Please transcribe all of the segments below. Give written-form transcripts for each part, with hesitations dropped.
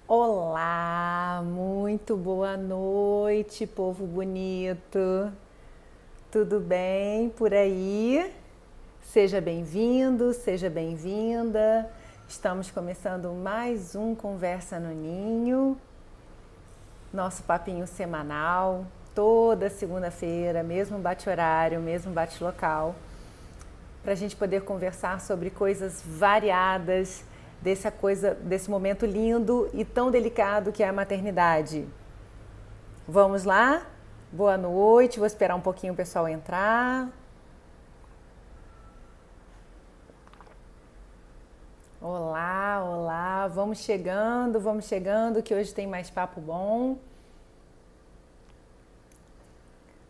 Olá, muito boa noite, povo bonito. Tudo bem por aí? Seja bem-vindo, seja bem-vinda. Estamos começando mais um Conversa no Ninho, nosso papinho semanal, toda segunda-feira, mesmo bate-horário, mesmo bate-local, para a gente poder conversar sobre coisas variadas, desse momento lindo e tão delicado que é a maternidade. Vamos lá? Boa noite, vou esperar um pouquinho o pessoal entrar. Olá, olá, vamos chegando, que hoje tem mais papo bom.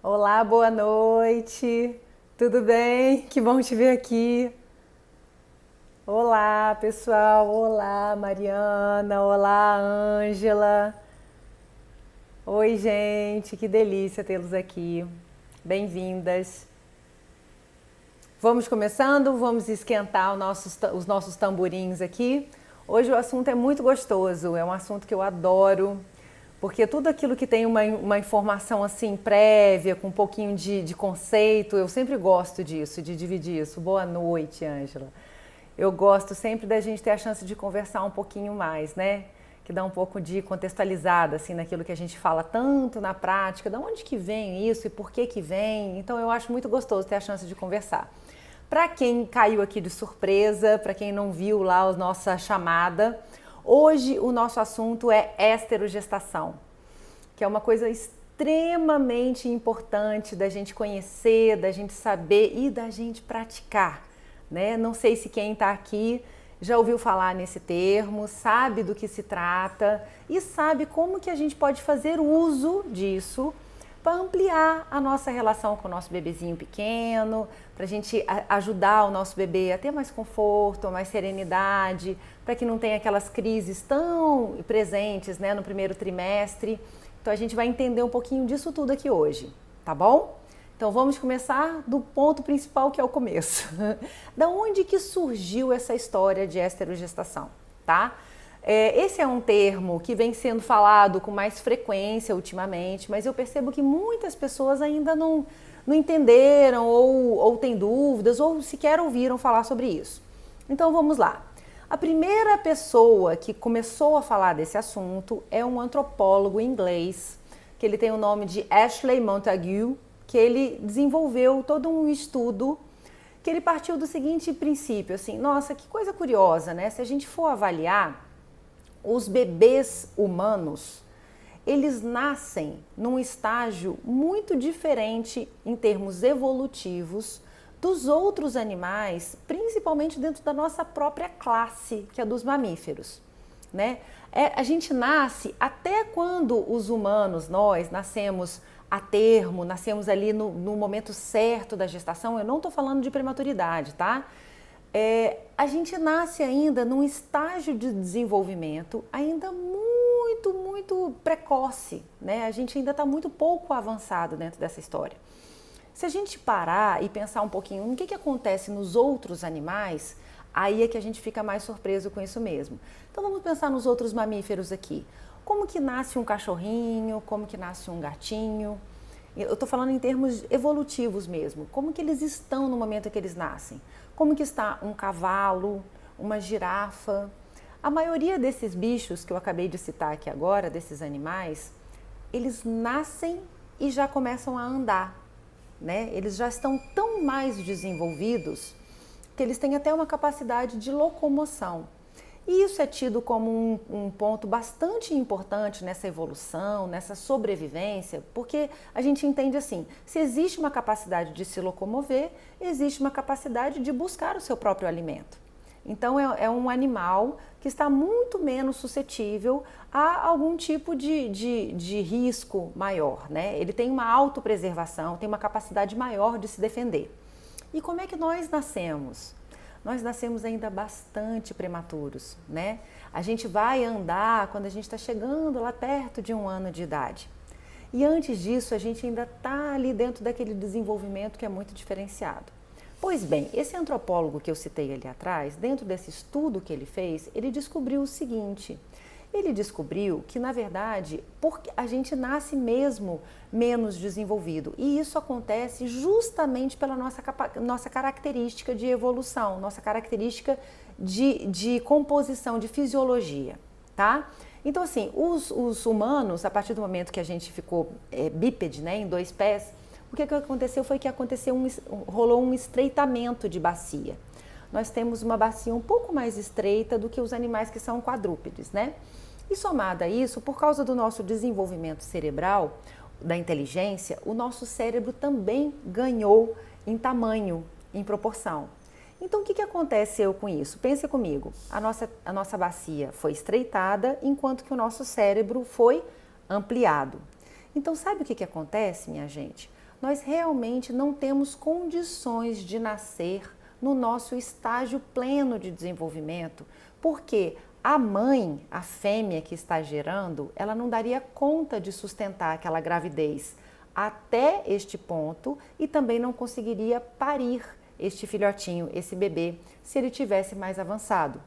Olá, boa noite, tudo bem? Que bom te ver aqui. Olá, pessoal, olá, Mariana, olá, Ângela. Oi, gente, que delícia tê-los aqui. Bem-vindas. Vamos começando, vamos esquentar os nossos tamborins aqui. Hoje o assunto é muito gostoso, é um assunto que eu adoro, porque tudo aquilo que tem uma informação assim prévia, com um pouquinho de conceito, eu sempre gosto disso, de dividir isso. Boa noite, Ângela. Eu gosto sempre da gente ter a chance de conversar um pouquinho mais, né? Que dá um pouco de contextualizada assim naquilo que a gente fala tanto na prática, de onde que vem isso e por que que vem. Então eu acho muito gostoso ter a chance de conversar. Para quem caiu aqui de surpresa, para quem não viu lá a nossa chamada, hoje o nosso assunto é esterogestação, que é uma coisa extremamente importante da gente conhecer, da gente saber e da gente praticar, né? Não sei se quem está aqui já ouviu falar nesse termo, sabe do que se trata e sabe como que a gente pode fazer uso disso para ampliar a nossa relação com o nosso bebezinho pequeno, para a gente ajudar o nosso bebê a ter mais conforto, mais serenidade, para que não tenha aquelas crises tão presentes, né, no primeiro trimestre. Então a gente vai entender um pouquinho disso tudo aqui hoje, tá bom? Então vamos começar do ponto principal, que é o começo. Da onde que surgiu essa história de esterogestação, tá? Esse é um termo que vem sendo falado com mais frequência ultimamente, mas eu percebo que muitas pessoas ainda não entenderam ou têm dúvidas ou sequer ouviram falar sobre isso. Então vamos lá. A primeira pessoa que começou a falar desse assunto é um antropólogo inglês, que ele tem o nome de Ashley Montagu, que ele desenvolveu todo um estudo que ele partiu do seguinte princípio, assim, nossa, que coisa curiosa, né? Se a gente for avaliar os bebês humanos, eles nascem num estágio muito diferente em termos evolutivos dos outros animais, principalmente dentro da nossa própria classe, que é dos mamíferos, né? A gente nasce até quando os humanos, nós nascemos a termo, nascemos ali no momento certo da gestação. Eu não estou falando de prematuridade, tá? A gente nasce ainda num estágio de desenvolvimento ainda muito precoce, né? A gente ainda está muito pouco avançado dentro dessa história. Se a gente parar e pensar um pouquinho no que acontece nos outros animais, aí é que a gente fica mais surpreso com isso mesmo. Então vamos pensar nos outros mamíferos aqui. Como que nasce um cachorrinho, como que nasce um gatinho? Eu estou falando em termos evolutivos mesmo. Como que eles estão no momento que eles nascem? Como que está um cavalo, uma girafa? A maioria desses bichos que eu acabei de citar aqui agora, desses animais, eles nascem e já começam a andar, né? Eles já estão tão mais desenvolvidos que eles têm até uma capacidade de locomoção. E isso é tido como um ponto bastante importante nessa evolução, nessa sobrevivência, porque a gente entende assim, se existe uma capacidade de se locomover, existe uma capacidade de buscar o seu próprio alimento. Então é um animal que está muito menos suscetível a algum tipo de risco maior, né? Ele tem uma autopreservação, tem uma capacidade maior de se defender. E como é que nós nascemos? Nós nascemos ainda bastante prematuros, né? A gente vai andar quando a gente está chegando lá perto de 1 ano de idade. E antes disso, a gente ainda está ali dentro daquele desenvolvimento que é muito diferenciado. Pois bem, esse antropólogo que eu citei ali atrás, dentro desse estudo que ele fez, ele descobriu o seguinte: Ele descobriu que, na verdade, porque a gente nasce mesmo menos desenvolvido. E isso acontece justamente pela nossa característica de evolução, nossa característica de composição, de fisiologia, tá? Então, assim, os humanos, a partir do momento que a gente ficou bípede, né, em 2 pés, o que aconteceu foi que rolou um estreitamento de bacia. Nós temos uma bacia um pouco mais estreita do que os animais que são quadrúpedes, né? E somado a isso, por causa do nosso desenvolvimento cerebral, da inteligência, o nosso cérebro também ganhou em tamanho, em proporção. Então, o que aconteceu com isso? Pense comigo, a nossa bacia foi estreitada, enquanto que o nosso cérebro foi ampliado. Então, sabe o que acontece, minha gente? Nós realmente não temos condições de nascer no nosso estágio pleno de desenvolvimento, porque a mãe, a fêmea que está gerando, ela não daria conta de sustentar aquela gravidez até este ponto e também não conseguiria parir este filhotinho, esse bebê, se ele tivesse mais avançado.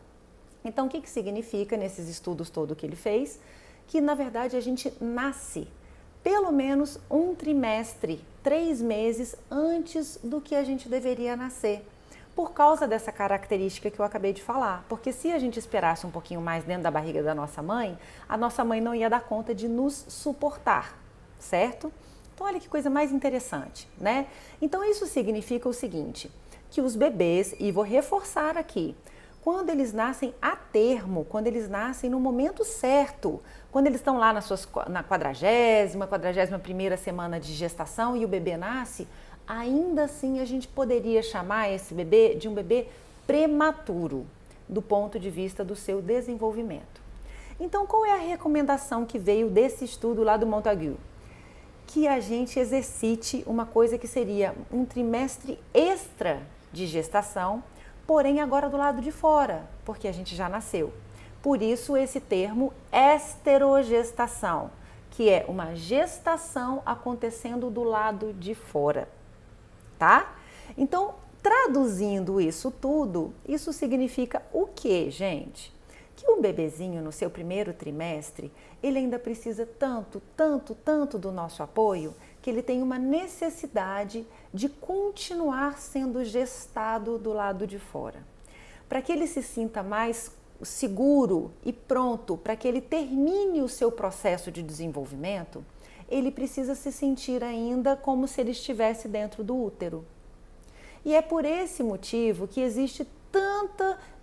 Então, o que significa nesses estudos todo que ele fez? Que, na verdade, a gente nasce pelo menos um trimestre, 3 meses antes do que a gente deveria nascer. Por causa dessa característica que eu acabei de falar. Porque se a gente esperasse um pouquinho mais dentro da barriga da nossa mãe, a nossa mãe não ia dar conta de nos suportar, certo? Então, olha que coisa mais interessante, né? Então, isso significa o seguinte, que os bebês, e vou reforçar aqui, quando eles nascem a termo, quando eles nascem no momento certo, quando eles estão lá na 41ª semana de gestação e o bebê nasce, ainda assim a gente poderia chamar esse bebê de um bebê prematuro, do ponto de vista do seu desenvolvimento. Então, qual é a recomendação que veio desse estudo lá do Montague? Que a gente exercite uma coisa que seria um trimestre extra de gestação, porém agora do lado de fora, porque a gente já nasceu. Por isso esse termo esterogestação, que é uma gestação acontecendo do lado de fora. Tá? Então, traduzindo isso tudo, isso significa o quê, gente? Que o bebezinho no seu primeiro trimestre, ele ainda precisa tanto do nosso apoio, que ele tem uma necessidade de continuar sendo gestado do lado de fora. Para que ele se sinta mais seguro e pronto, para que ele termine o seu processo de desenvolvimento, ele precisa se sentir ainda como se ele estivesse dentro do útero. E é por esse motivo que existe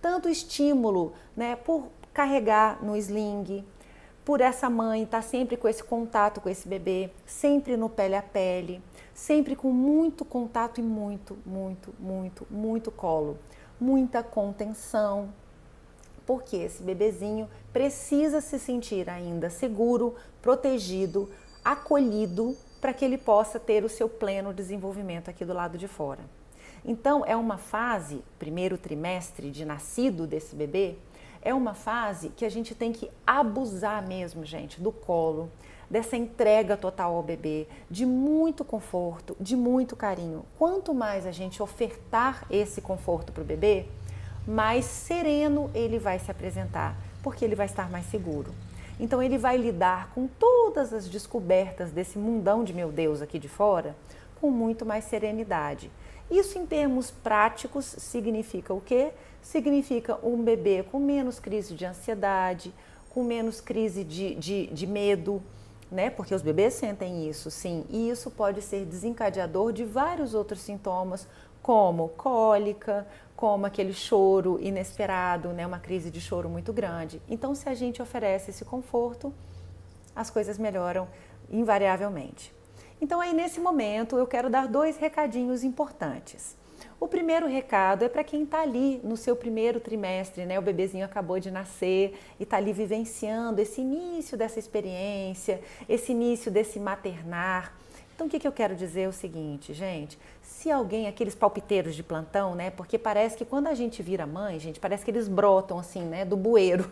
tanto estímulo, né, por carregar no sling, por essa mãe estar sempre com esse contato com esse bebê, sempre no pele a pele, sempre com muito contato e muito colo, muita contenção, porque esse bebezinho precisa se sentir ainda seguro, protegido, acolhido, para que ele possa ter o seu pleno desenvolvimento aqui do lado de fora. Então, é uma fase, primeiro trimestre de nascido desse bebê, é uma fase que a gente tem que abusar mesmo, gente, do colo, dessa entrega total ao bebê, de muito conforto, de muito carinho. Quanto mais a gente ofertar esse conforto para o bebê, mais sereno ele vai se apresentar, porque ele vai estar mais seguro. Então ele vai lidar com todas as descobertas desse mundão de meu Deus aqui de fora com muito mais serenidade. Isso em termos práticos significa o quê? Significa um bebê com menos crise de ansiedade, com menos crise de medo, né? Porque os bebês sentem isso, sim, e isso pode ser desencadeador de vários outros sintomas, como cólica, como aquele choro inesperado, né? Uma crise de choro muito grande. Então, se a gente oferece esse conforto, as coisas melhoram invariavelmente. Então, aí nesse momento, eu quero dar 2 recadinhos importantes. O primeiro recado é para quem está ali no seu primeiro trimestre, né? O bebezinho acabou de nascer e está ali vivenciando esse início dessa experiência, esse início desse maternar. Então, o que eu quero dizer é o seguinte, gente, se alguém, aqueles palpiteiros de plantão, né, porque parece que quando a gente vira mãe, gente, parece que eles brotam assim, né, do bueiro,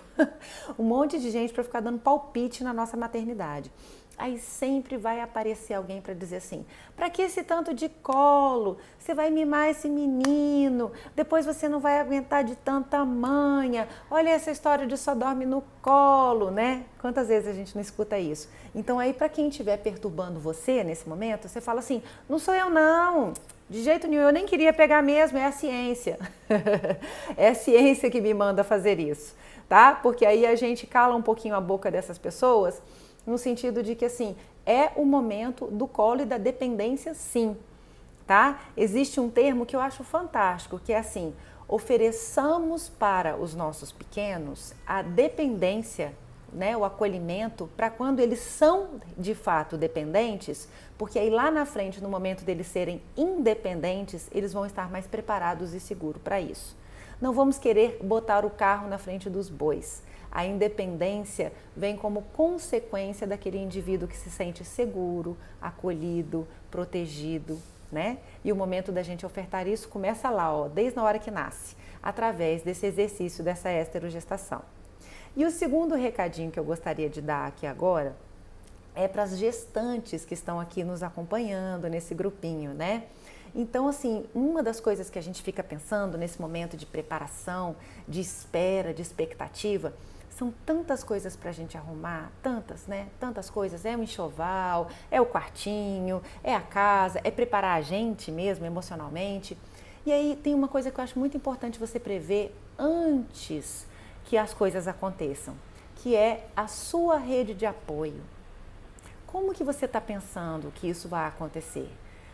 um monte de gente para ficar dando palpite na nossa maternidade. Aí sempre vai aparecer alguém para dizer assim, para que esse tanto de colo? Você vai mimar esse menino, depois você não vai aguentar de tanta manha. Olha essa história de só dorme no colo, né? Quantas vezes a gente não escuta isso? Então aí para quem estiver perturbando você nesse momento, você fala assim, não sou eu não, de jeito nenhum, eu nem queria pegar mesmo, é a ciência. É a ciência que me manda fazer isso, tá? Porque aí a gente cala um pouquinho a boca dessas pessoas, no sentido de que, assim, é o momento do colo e da dependência, sim, tá? Existe um termo que eu acho fantástico, que é assim, ofereçamos para os nossos pequenos a dependência, né, o acolhimento, para quando eles são, de fato, dependentes, porque aí lá na frente, no momento deles serem independentes, eles vão estar mais preparados e seguros para isso. Não vamos querer botar o carro na frente dos bois. A independência vem como consequência daquele indivíduo que se sente seguro, acolhido, protegido, né? E o momento da gente ofertar isso começa lá, ó, desde a hora que nasce, através desse exercício dessa esterogestação. E o segundo recadinho que eu gostaria de dar aqui agora é para as gestantes que estão aqui nos acompanhando nesse grupinho, né? Então, assim, uma das coisas que a gente fica pensando nesse momento de preparação, de espera, de expectativa, são tantas coisas para a gente arrumar, tantas, né? Tantas coisas. É o enxoval, é o quartinho, é a casa, é preparar a gente mesmo emocionalmente. E aí tem uma coisa que eu acho muito importante você prever antes que as coisas aconteçam, que é a sua rede de apoio. Como que você está pensando que isso vai acontecer?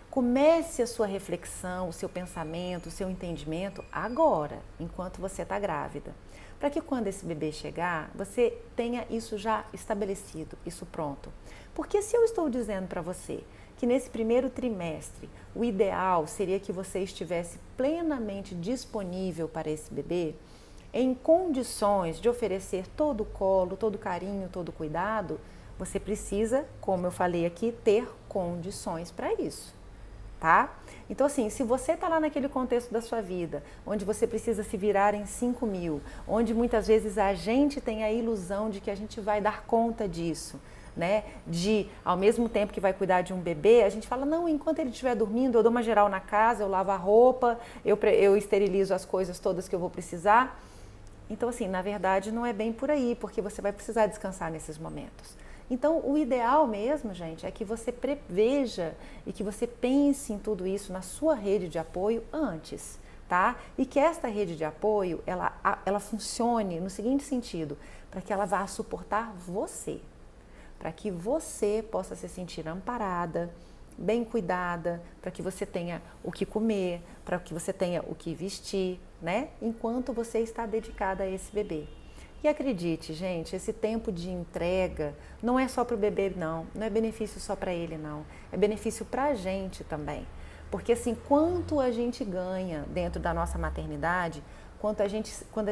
Comece a sua reflexão, o seu pensamento, o seu entendimento agora, enquanto você está grávida. Para que quando esse bebê chegar, você tenha isso já estabelecido, isso pronto. Porque se eu estou dizendo para você que nesse primeiro trimestre o ideal seria que você estivesse plenamente disponível para esse bebê, em condições de oferecer todo o colo, todo o carinho, todo o cuidado, você precisa, como eu falei aqui, ter condições para isso. Tá? Então, assim, se você está lá naquele contexto da sua vida, onde você precisa se virar em 5.000, onde muitas vezes a gente tem a ilusão de que a gente vai dar conta disso, né? De, ao mesmo tempo que vai cuidar de um bebê, a gente fala, não, enquanto ele estiver dormindo, eu dou uma geral na casa, eu lavo a roupa, eu esterilizo as coisas todas que eu vou precisar. Então, assim, na verdade, não é bem por aí, porque você vai precisar descansar nesses momentos. Então, o ideal mesmo, gente, é que você preveja e que você pense em tudo isso na sua rede de apoio antes, tá? E que esta rede de apoio, ela funcione no seguinte sentido, para que ela vá suportar você, para que você possa se sentir amparada, bem cuidada, para que você tenha o que comer, para que você tenha o que vestir, né? Enquanto você está dedicada a esse bebê. E acredite, gente, esse tempo de entrega não é só para o bebê, não é benefício só para ele, não. É benefício para a gente também. Porque assim, quanto a gente ganha dentro da nossa maternidade, quando a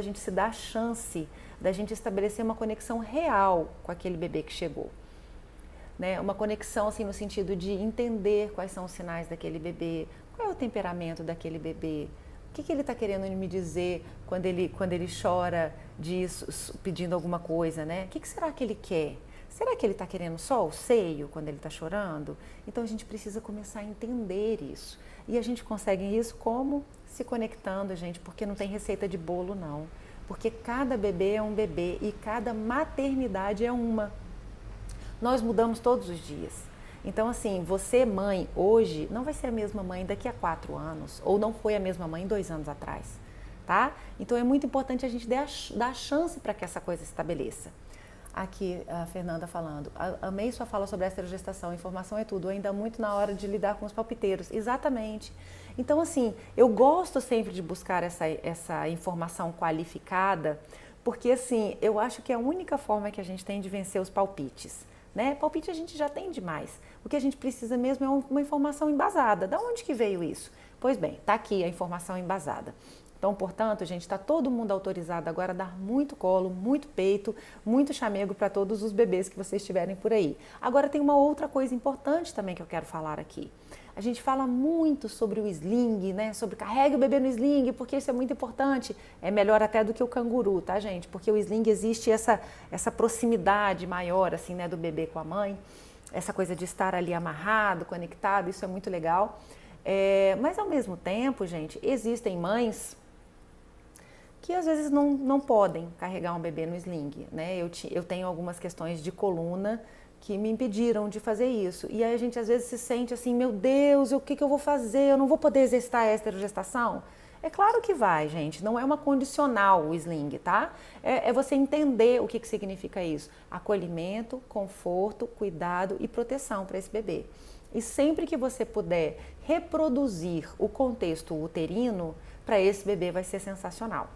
gente se dá a chance da gente estabelecer uma conexão real com aquele bebê que chegou. Né? Uma conexão assim, no sentido de entender quais são os sinais daquele bebê, qual é o temperamento daquele bebê, o que ele está querendo me dizer quando ele chora disso, pedindo alguma coisa, né? O que será que ele quer? Será que ele está querendo só o seio quando ele está chorando? Então a gente precisa começar a entender isso. E a gente consegue isso como? Se conectando, gente, porque não tem receita de bolo, não. Porque cada bebê é um bebê e cada maternidade é uma. Nós mudamos todos os dias. Então, assim, você, mãe, hoje, não vai ser a mesma mãe daqui a 4 anos, ou não foi a mesma mãe 2 anos atrás, tá? Então, é muito importante a gente dar a chance para que essa coisa se estabeleça. Aqui, a Fernanda falando, amei sua fala sobre a esterogestação, informação é tudo, ainda muito na hora de lidar com os palpiteiros. Exatamente. Então, assim, eu gosto sempre de buscar essa informação qualificada, porque, assim, eu acho que é a única forma que a gente tem de vencer os palpites. Né? Palpite a gente já tem demais. O que a gente precisa mesmo é uma informação embasada. Da onde que veio isso? Pois bem, está aqui a informação embasada. Então, portanto, gente, está todo mundo autorizado agora a dar muito colo, muito peito, muito chamego para todos os bebês que vocês tiverem por aí. Agora tem uma outra coisa importante também que eu quero falar aqui. A gente fala muito sobre o sling, né? Sobre carregue o bebê no sling, porque isso é muito importante. É melhor até do que o canguru, tá, gente? Porque o sling existe essa proximidade maior, assim, né, do bebê com a mãe. essa coisa de estar ali amarrado, conectado, isso é muito legal. Mas ao mesmo tempo, gente, existem mães que às vezes não podem carregar um bebê no sling, né? Eu tenho algumas questões de coluna que me impediram de fazer isso. E aí a gente às vezes se sente assim, meu Deus, o que eu vou fazer? Eu não vou poder exercitar a esterogestação? É claro que vai, gente. Não é uma condicional o sling, tá? É você entender o que significa isso. Acolhimento, conforto, cuidado e proteção para esse bebê. E sempre que você puder reproduzir o contexto uterino, para esse bebê vai ser sensacional.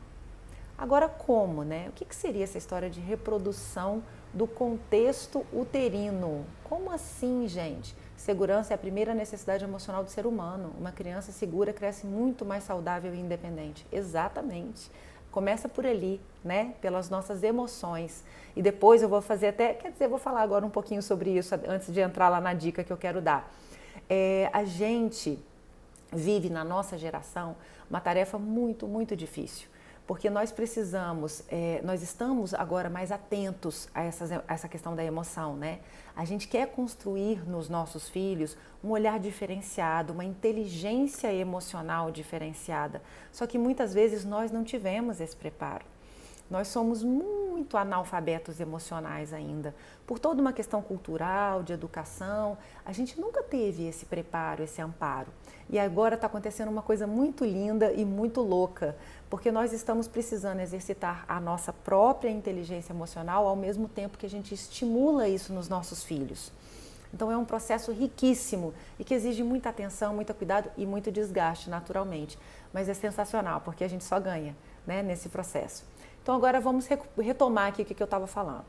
Agora como, né? O que seria essa história de reprodução do contexto uterino? Como assim, gente? Segurança é a primeira necessidade emocional do ser humano. Uma criança segura cresce muito mais saudável e independente. Exatamente. Começa por ali, né? Pelas nossas emoções. E depois eu vou fazer eu vou falar agora um pouquinho sobre isso antes de entrar lá na dica que eu quero dar. A gente vive na nossa geração uma tarefa muito, muito difícil. Porque nós estamos agora mais atentos a essa questão da emoção, né? A gente quer construir nos nossos filhos um olhar diferenciado, uma inteligência emocional diferenciada. Só que muitas vezes nós não tivemos esse preparo. Nós somos muito analfabetos emocionais ainda. Por toda uma questão cultural, de educação, a gente nunca teve esse preparo, esse amparo. E agora está acontecendo uma coisa muito linda e muito louca, porque nós estamos precisando exercitar a nossa própria inteligência emocional ao mesmo tempo que a gente estimula isso nos nossos filhos. Então é um processo riquíssimo e que exige muita atenção, muito cuidado e muito desgaste naturalmente. Mas é sensacional, porque a gente só ganha, né, nesse processo. Então agora vamos retomar aqui o que eu estava falando.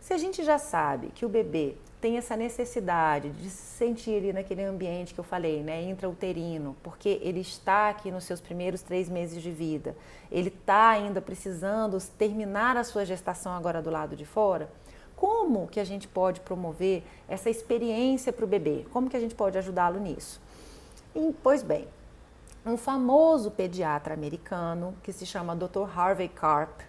Se a gente já sabe que o bebê tem essa necessidade de se sentir ali naquele ambiente que eu falei, né, intrauterino, porque ele está aqui nos seus primeiros 3 meses de vida, ele está ainda precisando terminar a sua gestação agora do lado de fora, como que a gente pode promover essa experiência para o bebê? Como que a gente pode ajudá-lo nisso? Pois bem, um famoso pediatra americano que se chama Dr. Harvey Karp,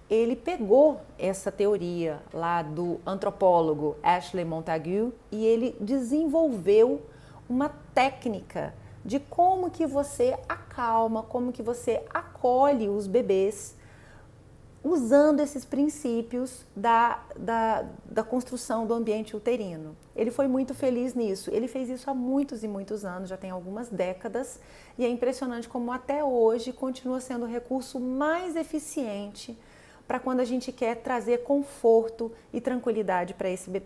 ele pegou essa teoria lá do antropólogo Ashley Montagu e ele desenvolveu uma técnica de como que você acalma, como que você acolhe os bebês usando esses princípios da construção do ambiente uterino. Ele foi muito feliz nisso. Ele fez isso há muitos e muitos anos, já tem algumas décadas, e é impressionante como até hoje continua sendo o recurso mais eficiente para quando a gente quer trazer conforto e tranquilidade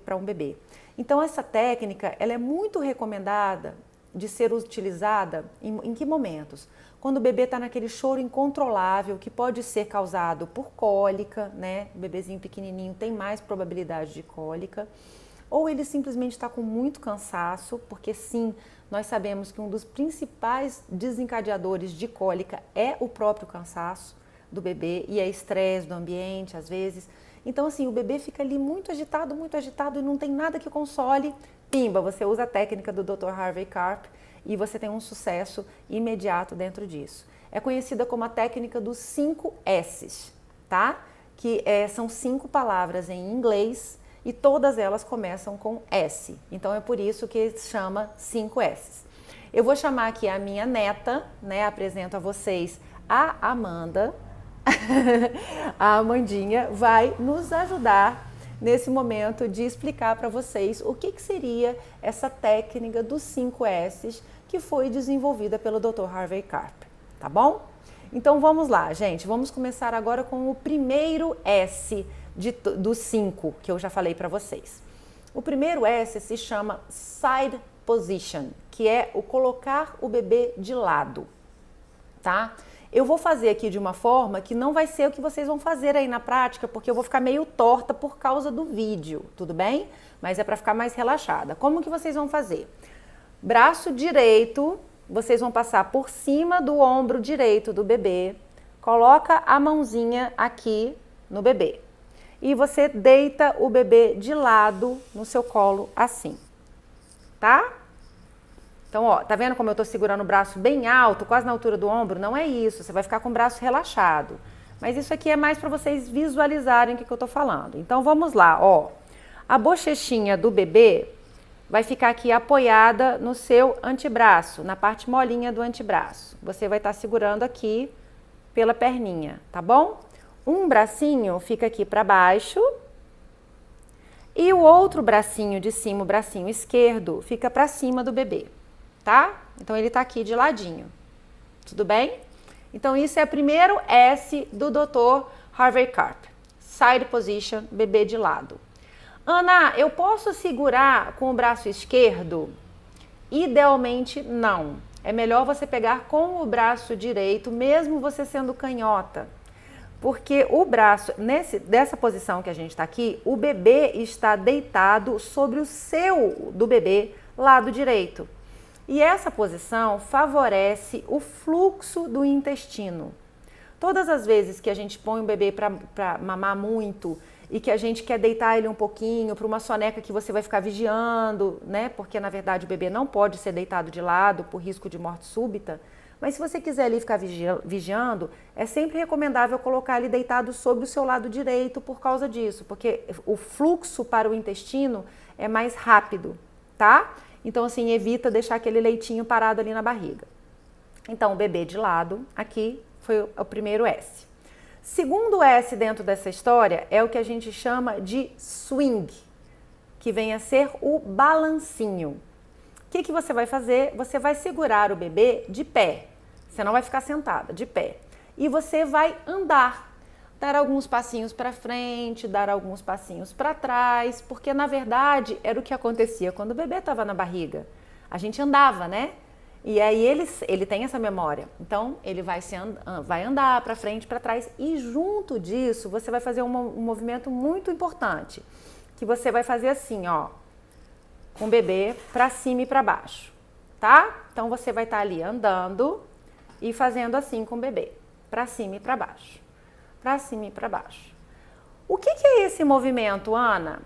para um bebê. Então essa técnica ela é muito recomendada de ser utilizada em que momentos? Quando o bebê está naquele choro incontrolável que pode ser causado por cólica, né? O bebezinho pequenininho tem mais probabilidade de cólica, ou ele simplesmente está com muito cansaço, porque sim, nós sabemos que um dos principais desencadeadores de cólica é o próprio cansaço do bebê e é estresse do ambiente às vezes. Então assim, o bebê fica ali muito agitado e não tem nada que console. Pimba, você usa a técnica do Dr. Harvey Karp e você tem um sucesso imediato dentro disso. É conhecida como a técnica dos 5 S's, tá? Que são 5 palavras em inglês e todas elas começam com S. Então é por isso que se chama 5 S's. Eu vou chamar aqui a minha neta, né? Apresento a vocês a Amanda. A Amandinha vai nos ajudar nesse momento de explicar para vocês o que seria essa técnica dos 5 S's que foi desenvolvida pelo Dr. Harvey Karp, tá bom? Então vamos lá, gente, vamos começar agora com o primeiro S dos 5 que eu já falei para vocês. O primeiro S se chama side position, que é o colocar o bebê de lado, tá? Eu vou fazer aqui de uma forma que não vai ser o que vocês vão fazer aí na prática, porque eu vou ficar meio torta por causa do vídeo, tudo bem? Mas é para ficar mais relaxada. Como que vocês vão fazer? Braço direito, vocês vão passar por cima do ombro direito do bebê, coloca a mãozinha aqui no bebê e você deita o bebê de lado no seu colo assim, tá? Então, ó, tá vendo como eu tô segurando o braço bem alto, quase na altura do ombro? Não é isso, você vai ficar com o braço relaxado. Mas isso aqui é mais para vocês visualizarem o que eu tô falando. Então, vamos lá, ó. A bochechinha do bebê vai ficar aqui apoiada no seu antebraço, na parte molinha do antebraço. Você vai estar segurando aqui pela perninha, tá bom? Um bracinho fica aqui para baixo e o outro bracinho de cima, o bracinho esquerdo, fica para cima do bebê, tá? Então ele tá aqui de ladinho, tudo bem? Então isso é o primeiro S do Dr. Harvey Karp, side position, bebê de lado. Ana, eu posso segurar com o braço esquerdo? Idealmente não. É melhor você pegar com o braço direito, mesmo você sendo canhota. Porque o braço, dessa posição que a gente está aqui, o bebê está deitado sobre o do bebê, lado direito. E essa posição favorece o fluxo do intestino. Todas as vezes que a gente põe o bebê para mamar muito e que a gente quer deitar ele um pouquinho para uma soneca que você vai ficar vigiando, né? Porque na verdade o bebê não pode ser deitado de lado por risco de morte súbita. Mas se você quiser ali ficar vigiando, é sempre recomendável colocar ele deitado sobre o seu lado direito por causa disso, porque o fluxo para o intestino é mais rápido, tá? Então assim, evita deixar aquele leitinho parado ali na barriga. Então o bebê de lado, aqui foi o primeiro S. Segundo S dentro dessa história é o que a gente chama de swing, que vem a ser o balancinho. O que você vai fazer? Você vai segurar o bebê de pé. Você não vai ficar sentada, de pé. E você vai andar. Dar alguns passinhos para frente, dar alguns passinhos para trás, porque na verdade era o que acontecia quando o bebê estava na barriga. A gente andava, né? E aí ele tem essa memória. Então ele vai andar para frente, para trás e junto disso você vai fazer um movimento muito importante, que você vai fazer assim, ó, com o bebê para cima e para baixo, tá? Então você vai estar ali andando e fazendo assim com o bebê, para cima e para baixo, para cima e para baixo. O que é esse movimento, Ana?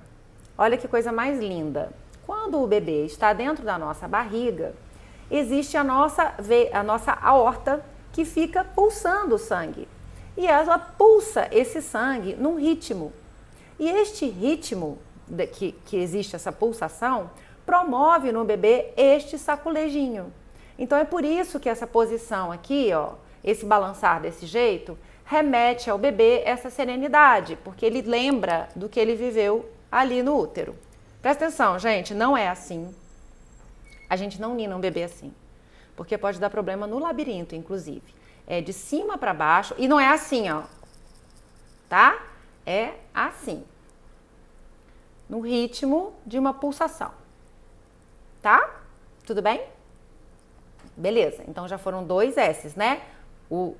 Olha que coisa mais linda. Quando o bebê está dentro da nossa barriga, existe a nossa aorta que fica pulsando o sangue. E ela pulsa esse sangue num ritmo. E este ritmo que existe essa pulsação, promove no bebê este saculejinho. Então é por isso que essa posição aqui, ó, esse balançar desse jeito, remete ao bebê essa serenidade, porque ele lembra do que ele viveu ali no útero. Presta atenção, gente, não é assim. A gente não nina um bebê assim, porque pode dar problema no labirinto, inclusive. É de cima para baixo e não é assim, ó, tá? É assim. No ritmo de uma pulsação, tá? Tudo bem? Beleza, então já foram dois S's, né? O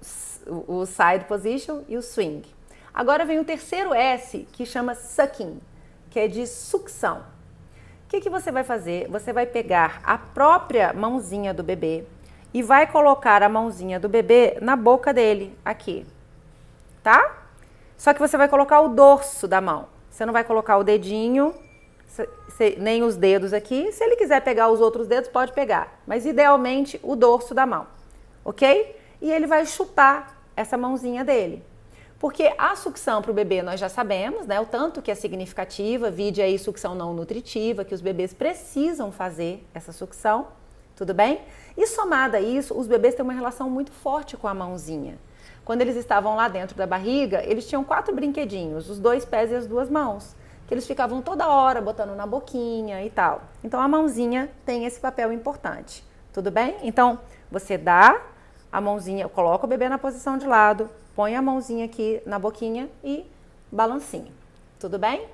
side position e o swing. Agora vem o terceiro S, que chama sucking, que é de sucção. O que você vai fazer? Você vai pegar a própria mãozinha do bebê e vai colocar a mãozinha do bebê na boca dele, aqui, tá? Só que você vai colocar o dorso da mão. Você não vai colocar o dedinho, nem os dedos aqui. Se ele quiser pegar os outros dedos, pode pegar. Mas idealmente o dorso da mão, ok? E ele vai chupar essa mãozinha dele. Porque a sucção para o bebê nós já sabemos, né? O tanto que é significativa, vide aí sucção não nutritiva, que os bebês precisam fazer essa sucção, tudo bem? E somada a isso, os bebês têm uma relação muito forte com a mãozinha. Quando eles estavam lá dentro da barriga, eles tinham 4 brinquedinhos, os 2 pés e as 2 mãos, que eles ficavam toda hora botando na boquinha e tal. Então a mãozinha tem esse papel importante, tudo bem? Então você dá a mãozinha, coloca o bebê na posição de lado, põe a mãozinha aqui na boquinha e balancinha, tudo bem?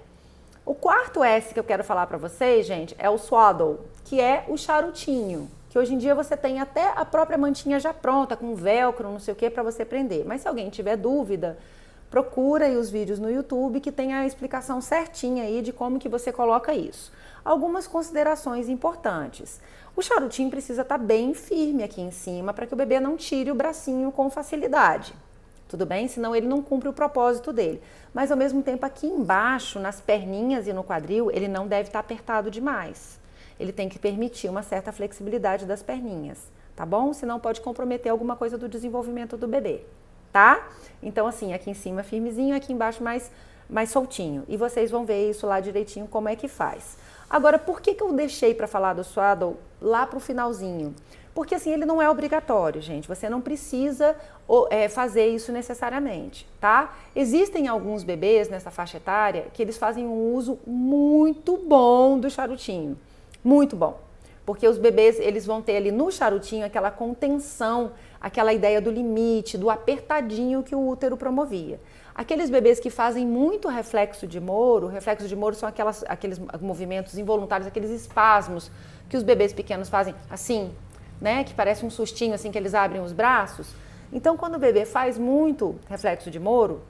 O quarto S que eu quero falar para vocês, gente, é o swaddle, que é o charutinho. Que hoje em dia você tem até a própria mantinha já pronta, com velcro, não sei o que, para você prender. Mas se alguém tiver dúvida, procura aí os vídeos no YouTube que tem a explicação certinha aí de como que você coloca isso. Algumas considerações importantes. O charutinho precisa estar bem firme aqui em cima para que o bebê não tire o bracinho com facilidade. Tudo bem? Senão ele não cumpre o propósito dele. Mas ao mesmo tempo aqui embaixo, nas perninhas e no quadril, ele não deve estar apertado demais. Ele tem que permitir uma certa flexibilidade das perninhas, tá bom? Senão pode comprometer alguma coisa do desenvolvimento do bebê, tá? Então assim, aqui em cima firmezinho, aqui embaixo mais mais soltinho. E vocês vão ver isso lá direitinho como é que faz. Agora, por que eu deixei para falar do swaddle lá para o finalzinho? Porque assim, ele não é obrigatório, gente. Você não precisa fazer isso necessariamente, tá? Existem alguns bebês nessa faixa etária que eles fazem um uso muito bom do charutinho. Muito bom. Porque os bebês, eles vão ter ali no charutinho aquela contenção, aquela ideia do limite, do apertadinho que o útero promovia. Aqueles bebês que fazem muito reflexo de Moro são aqueles movimentos involuntários, aqueles espasmos que os bebês pequenos fazem assim, né? Que parece um sustinho assim que eles abrem os braços. Então, quando o bebê faz muito reflexo de Moro,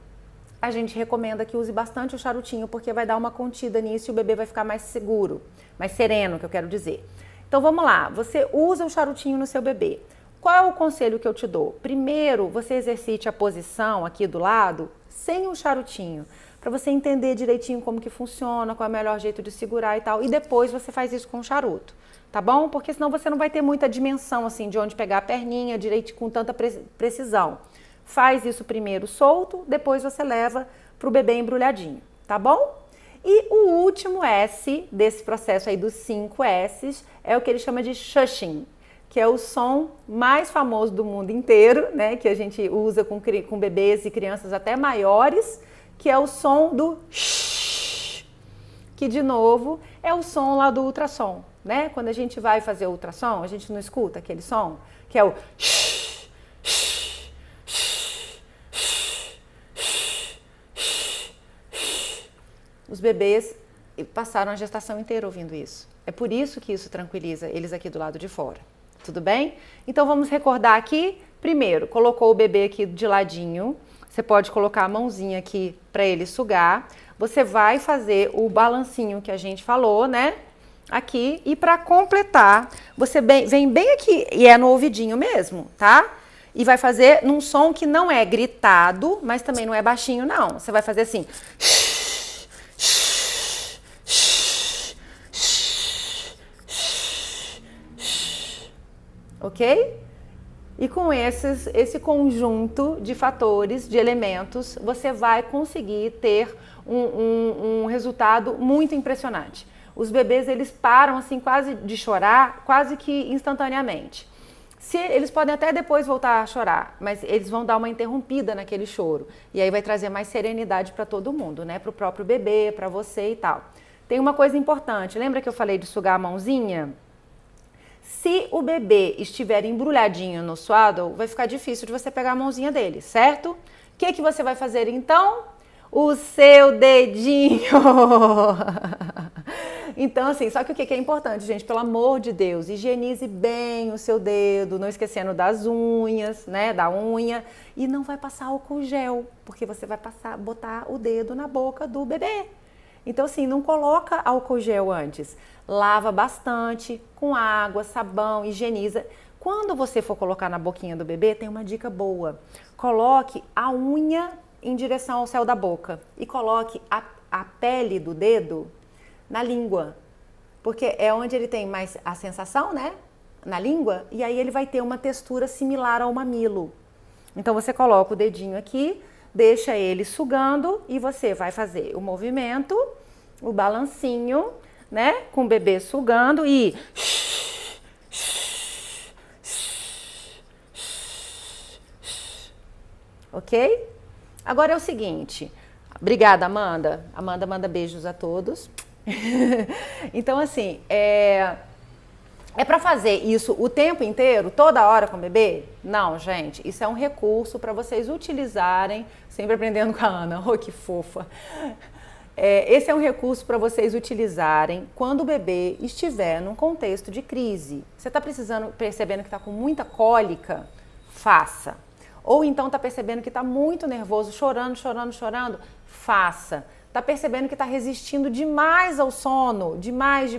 a gente recomenda que use bastante o charutinho, porque vai dar uma contida nisso e o bebê vai ficar mais seguro, mais sereno, que eu quero dizer. Então, vamos lá. Você usa o charutinho no seu bebê. Qual é o conselho que eu te dou? Primeiro, você exercite a posição aqui do lado sem o charutinho, para você entender direitinho como que funciona, qual é o melhor jeito de segurar e tal. E depois você faz isso com o charuto, tá bom? Porque senão você não vai ter muita dimensão assim de onde pegar a perninha direito com tanta precisão. Faz isso primeiro solto, depois você leva para o bebê embrulhadinho, tá bom? E o último S desse processo aí dos 5 S's é o que ele chama de shushing, que é o som mais famoso do mundo inteiro, né? Que a gente usa com bebês e crianças até maiores, que é o som do shh, que de novo é o som lá do ultrassom, né? Quando a gente vai fazer o ultrassom, a gente não escuta aquele som, que é o shh, shh, shh, shh, shh, shh. Os bebês passaram a gestação inteira ouvindo isso. É por isso que isso tranquiliza eles aqui do lado de fora. Tudo bem? Então vamos recordar aqui. Primeiro, colocou o bebê aqui de ladinho. Você pode colocar a mãozinha aqui para ele sugar. Você vai fazer o balancinho que a gente falou, né? Aqui. E para completar, você vem bem aqui, e é no ouvidinho mesmo, tá? E vai fazer num som que não é gritado, mas também não é baixinho, não. Você vai fazer assim. Ok? E com esse conjunto de fatores, de elementos, você vai conseguir ter um resultado muito impressionante. Os bebês, eles param assim quase de chorar, quase que instantaneamente. Eles podem até depois voltar a chorar, mas eles vão dar uma interrompida naquele choro. E aí vai trazer mais serenidade para todo mundo, né? Para o próprio bebê, para você e tal. Tem uma coisa importante, lembra que eu falei de sugar a mãozinha? Se o bebê estiver embrulhadinho no swaddle, vai ficar difícil de você pegar a mãozinha dele, certo? O que você vai fazer então? O seu dedinho! Então, assim, só que o que é importante, gente? Pelo amor de Deus, higienize bem o seu dedo, não esquecendo das unhas, né? Da unha. E não vai passar álcool gel, porque você vai botar o dedo na boca do bebê. Então, assim, não coloca álcool gel antes. Lava bastante com água, sabão, higieniza. Quando você for colocar na boquinha do bebê, tem uma dica boa. Coloque a unha em direção ao céu da boca e coloque a pele do dedo na língua. Porque é onde ele tem mais a sensação, né? Na língua. E aí ele vai ter uma textura similar ao mamilo. Então, você coloca o dedinho aqui, deixa ele sugando e você vai fazer o movimento, o balancinho, né? Com o bebê sugando e... Ok? Agora é o seguinte. Obrigada, Amanda. Amanda manda beijos a todos. Então, assim, é para fazer isso o tempo inteiro, toda hora com o bebê? Não, gente. Isso é um recurso para vocês utilizarem, sempre aprendendo com a Ana. Oh, que fofa. Esse é um recurso para vocês utilizarem quando o bebê estiver num contexto de crise. Você está percebendo que está com muita cólica? Faça. Ou então está percebendo que está muito nervoso, chorando, faça. Está percebendo que está resistindo demais ao sono, demais,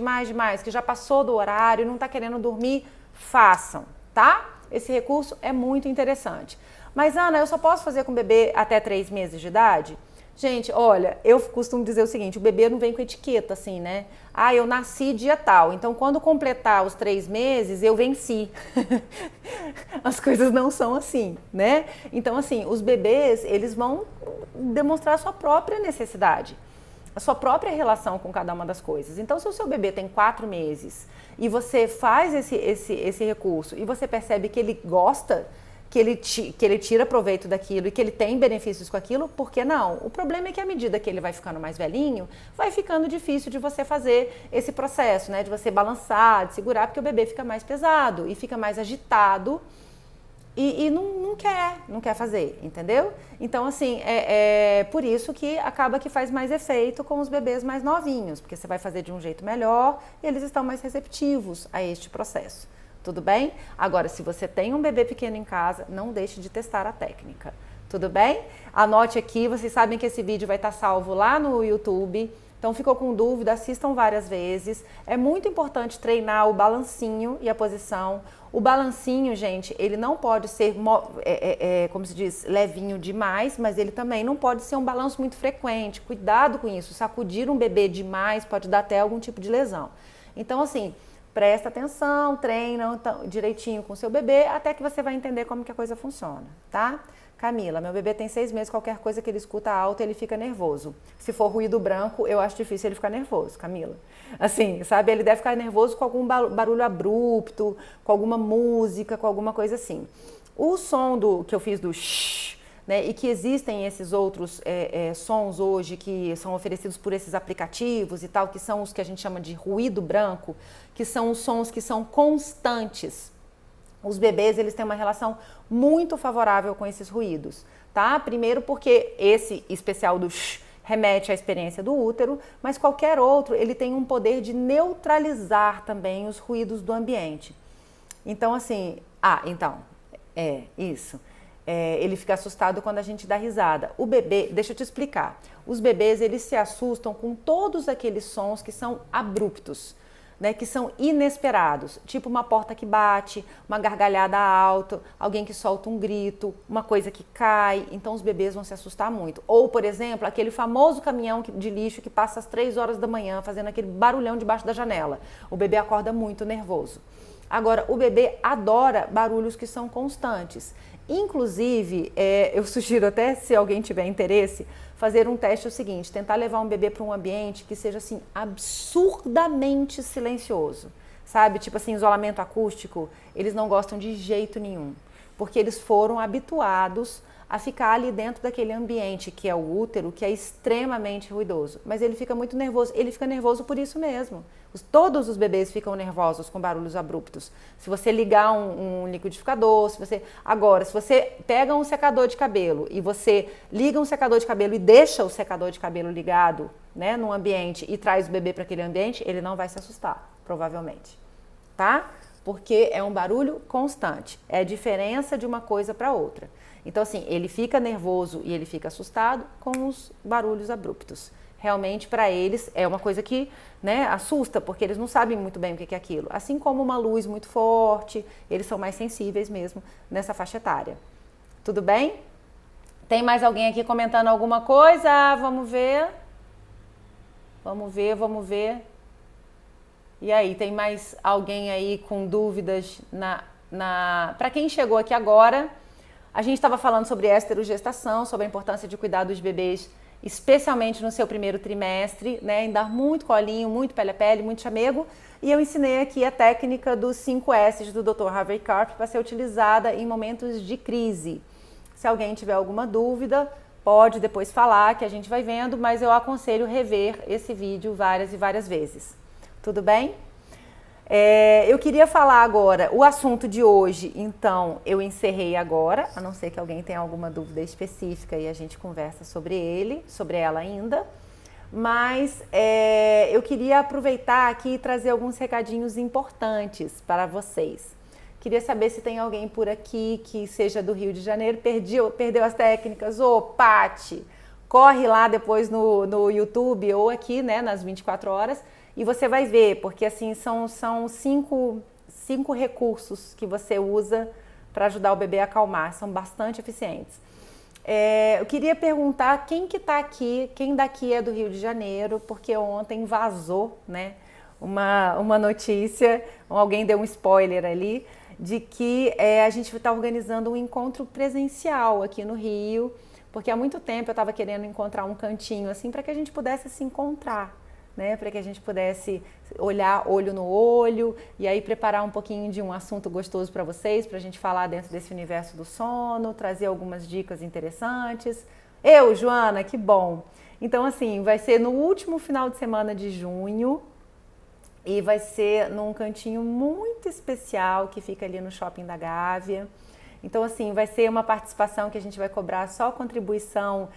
que já passou do horário, não está querendo dormir, façam, tá? Esse recurso é muito interessante. Mas, Ana, eu só posso fazer com bebê até 3 meses de idade? Gente, olha, eu costumo dizer o seguinte, o bebê não vem com etiqueta, assim, né? Ah, eu nasci dia tal, então quando completar os 3 meses, eu venci. As coisas não são assim, né? Então, assim, os bebês, eles vão demonstrar a sua própria necessidade, a sua própria relação com cada uma das coisas. Então, se o seu bebê tem 4 meses e você faz esse recurso e você percebe que ele gosta, que ele tira proveito daquilo e que ele tem benefícios com aquilo, por que não? O problema é que à medida que ele vai ficando mais velhinho, vai ficando difícil de você fazer esse processo, né? De você balançar, de segurar, porque o bebê fica mais pesado e fica mais agitado e não quer fazer, entendeu? Então, assim, é por isso que acaba que faz mais efeito com os bebês mais novinhos, porque você vai fazer de um jeito melhor e eles estão mais receptivos a este processo. Tudo bem? Agora, se você tem um bebê pequeno em casa, não deixe de testar a técnica. Tudo bem? Anote aqui, vocês sabem que esse vídeo vai estar salvo lá no YouTube. Então, ficou com dúvida, assistam várias vezes. É muito importante treinar o balancinho e a posição. O balancinho, gente, ele não pode ser, como se diz, levinho demais, mas ele também não pode ser um balanço muito frequente. Cuidado com isso. Sacudir um bebê demais pode dar até algum tipo de lesão. Então, assim, presta atenção, treina direitinho com o seu bebê, até que você vai entender como que a coisa funciona, tá? Camila, meu bebê tem 6 meses, qualquer coisa que ele escuta alto, ele fica nervoso. Se for ruído branco, eu acho difícil ele ficar nervoso, Camila. Assim, sabe, ele deve ficar nervoso com algum barulho abrupto, com alguma música, com alguma coisa assim. O som que eu fiz do shh, né, e que existem esses outros sons hoje que são oferecidos por esses aplicativos e tal, que são os que a gente chama de ruído branco, que são os sons que são constantes. Os bebês, eles têm uma relação muito favorável com esses ruídos, tá? Primeiro porque esse especial do shh remete à experiência do útero, mas qualquer outro, ele tem um poder de neutralizar também os ruídos do ambiente. Então, assim, isso. Ele fica assustado quando a gente dá risada. O bebê, deixa eu te explicar, os bebês, eles se assustam com todos aqueles sons que são abruptos, né, que são inesperados, tipo uma porta que bate, uma gargalhada alta, alguém que solta um grito, uma coisa que cai, então os bebês vão se assustar muito. Ou, por exemplo, aquele famoso caminhão de lixo que passa às 3 horas da manhã fazendo aquele barulhão debaixo da janela. O bebê acorda muito nervoso. Agora, o bebê adora barulhos que são constantes. Inclusive, eu sugiro até, se alguém tiver interesse, fazer um teste o seguinte, tentar levar um bebê para um ambiente que seja assim, absurdamente silencioso, sabe? Tipo assim, isolamento acústico, eles não gostam de jeito nenhum, porque eles foram habituados a ficar ali dentro daquele ambiente que é o útero, que é extremamente ruidoso. Mas ele fica muito nervoso, ele fica nervoso por isso mesmo. Todos os bebês ficam nervosos com barulhos abruptos. Se você ligar um liquidificador, se você pega um secador de cabelo e você liga um secador de cabelo e deixa o secador de cabelo ligado, né, num ambiente e traz o bebê para aquele ambiente, ele não vai se assustar, provavelmente, tá? Porque é um barulho constante, é a diferença de uma coisa para outra. Então, assim, ele fica nervoso e ele fica assustado com os barulhos abruptos. Realmente, para eles, é uma coisa que, né, assusta, porque eles não sabem muito bem o que é aquilo. Assim como uma luz muito forte, eles são mais sensíveis mesmo nessa faixa etária. Tudo bem? Tem mais alguém aqui comentando alguma coisa? Vamos ver. Vamos ver. E aí, tem mais alguém aí com dúvidas para quem chegou aqui agora? A gente estava falando sobre esterogestação, sobre a importância de cuidar dos bebês, especialmente no seu primeiro trimestre, né, em dar muito colinho, muito pele a pele, muito chamego. E eu ensinei aqui a técnica dos 5 S's do Dr. Harvey Karp para ser utilizada em momentos de crise. Se alguém tiver alguma dúvida, pode depois falar que a gente vai vendo, mas eu aconselho rever esse vídeo várias e várias vezes. Tudo bem? Eu queria falar agora, o assunto de hoje, então, eu encerrei agora, a não ser que alguém tenha alguma dúvida específica e a gente conversa sobre ela ainda, mas eu queria aproveitar aqui e trazer alguns recadinhos importantes para vocês. Queria saber se tem alguém por aqui que seja do Rio de Janeiro, perdeu as técnicas. Ô, Pati, corre lá depois no YouTube ou aqui, né, nas 24 horas, e você vai ver, porque assim são 5 recursos que você usa para ajudar o bebê a acalmar, são bastante eficientes. Eu queria perguntar quem que tá aqui, quem daqui é do Rio de Janeiro, porque ontem vazou, né, uma notícia, alguém deu um spoiler ali, de que a gente está organizando um encontro presencial aqui no Rio, porque há muito tempo eu estava querendo encontrar um cantinho assim para que a gente pudesse se encontrar, né? Para que a gente pudesse olhar olho no olho e aí preparar um pouquinho de um assunto gostoso para vocês, para a gente falar dentro desse universo do sono, trazer algumas dicas interessantes. Joana, que bom! Então, assim, vai ser no último final de semana de junho e vai ser num cantinho muito especial que fica ali no Shopping da Gávea. Então, assim, vai ser uma participação que a gente vai cobrar só contribuição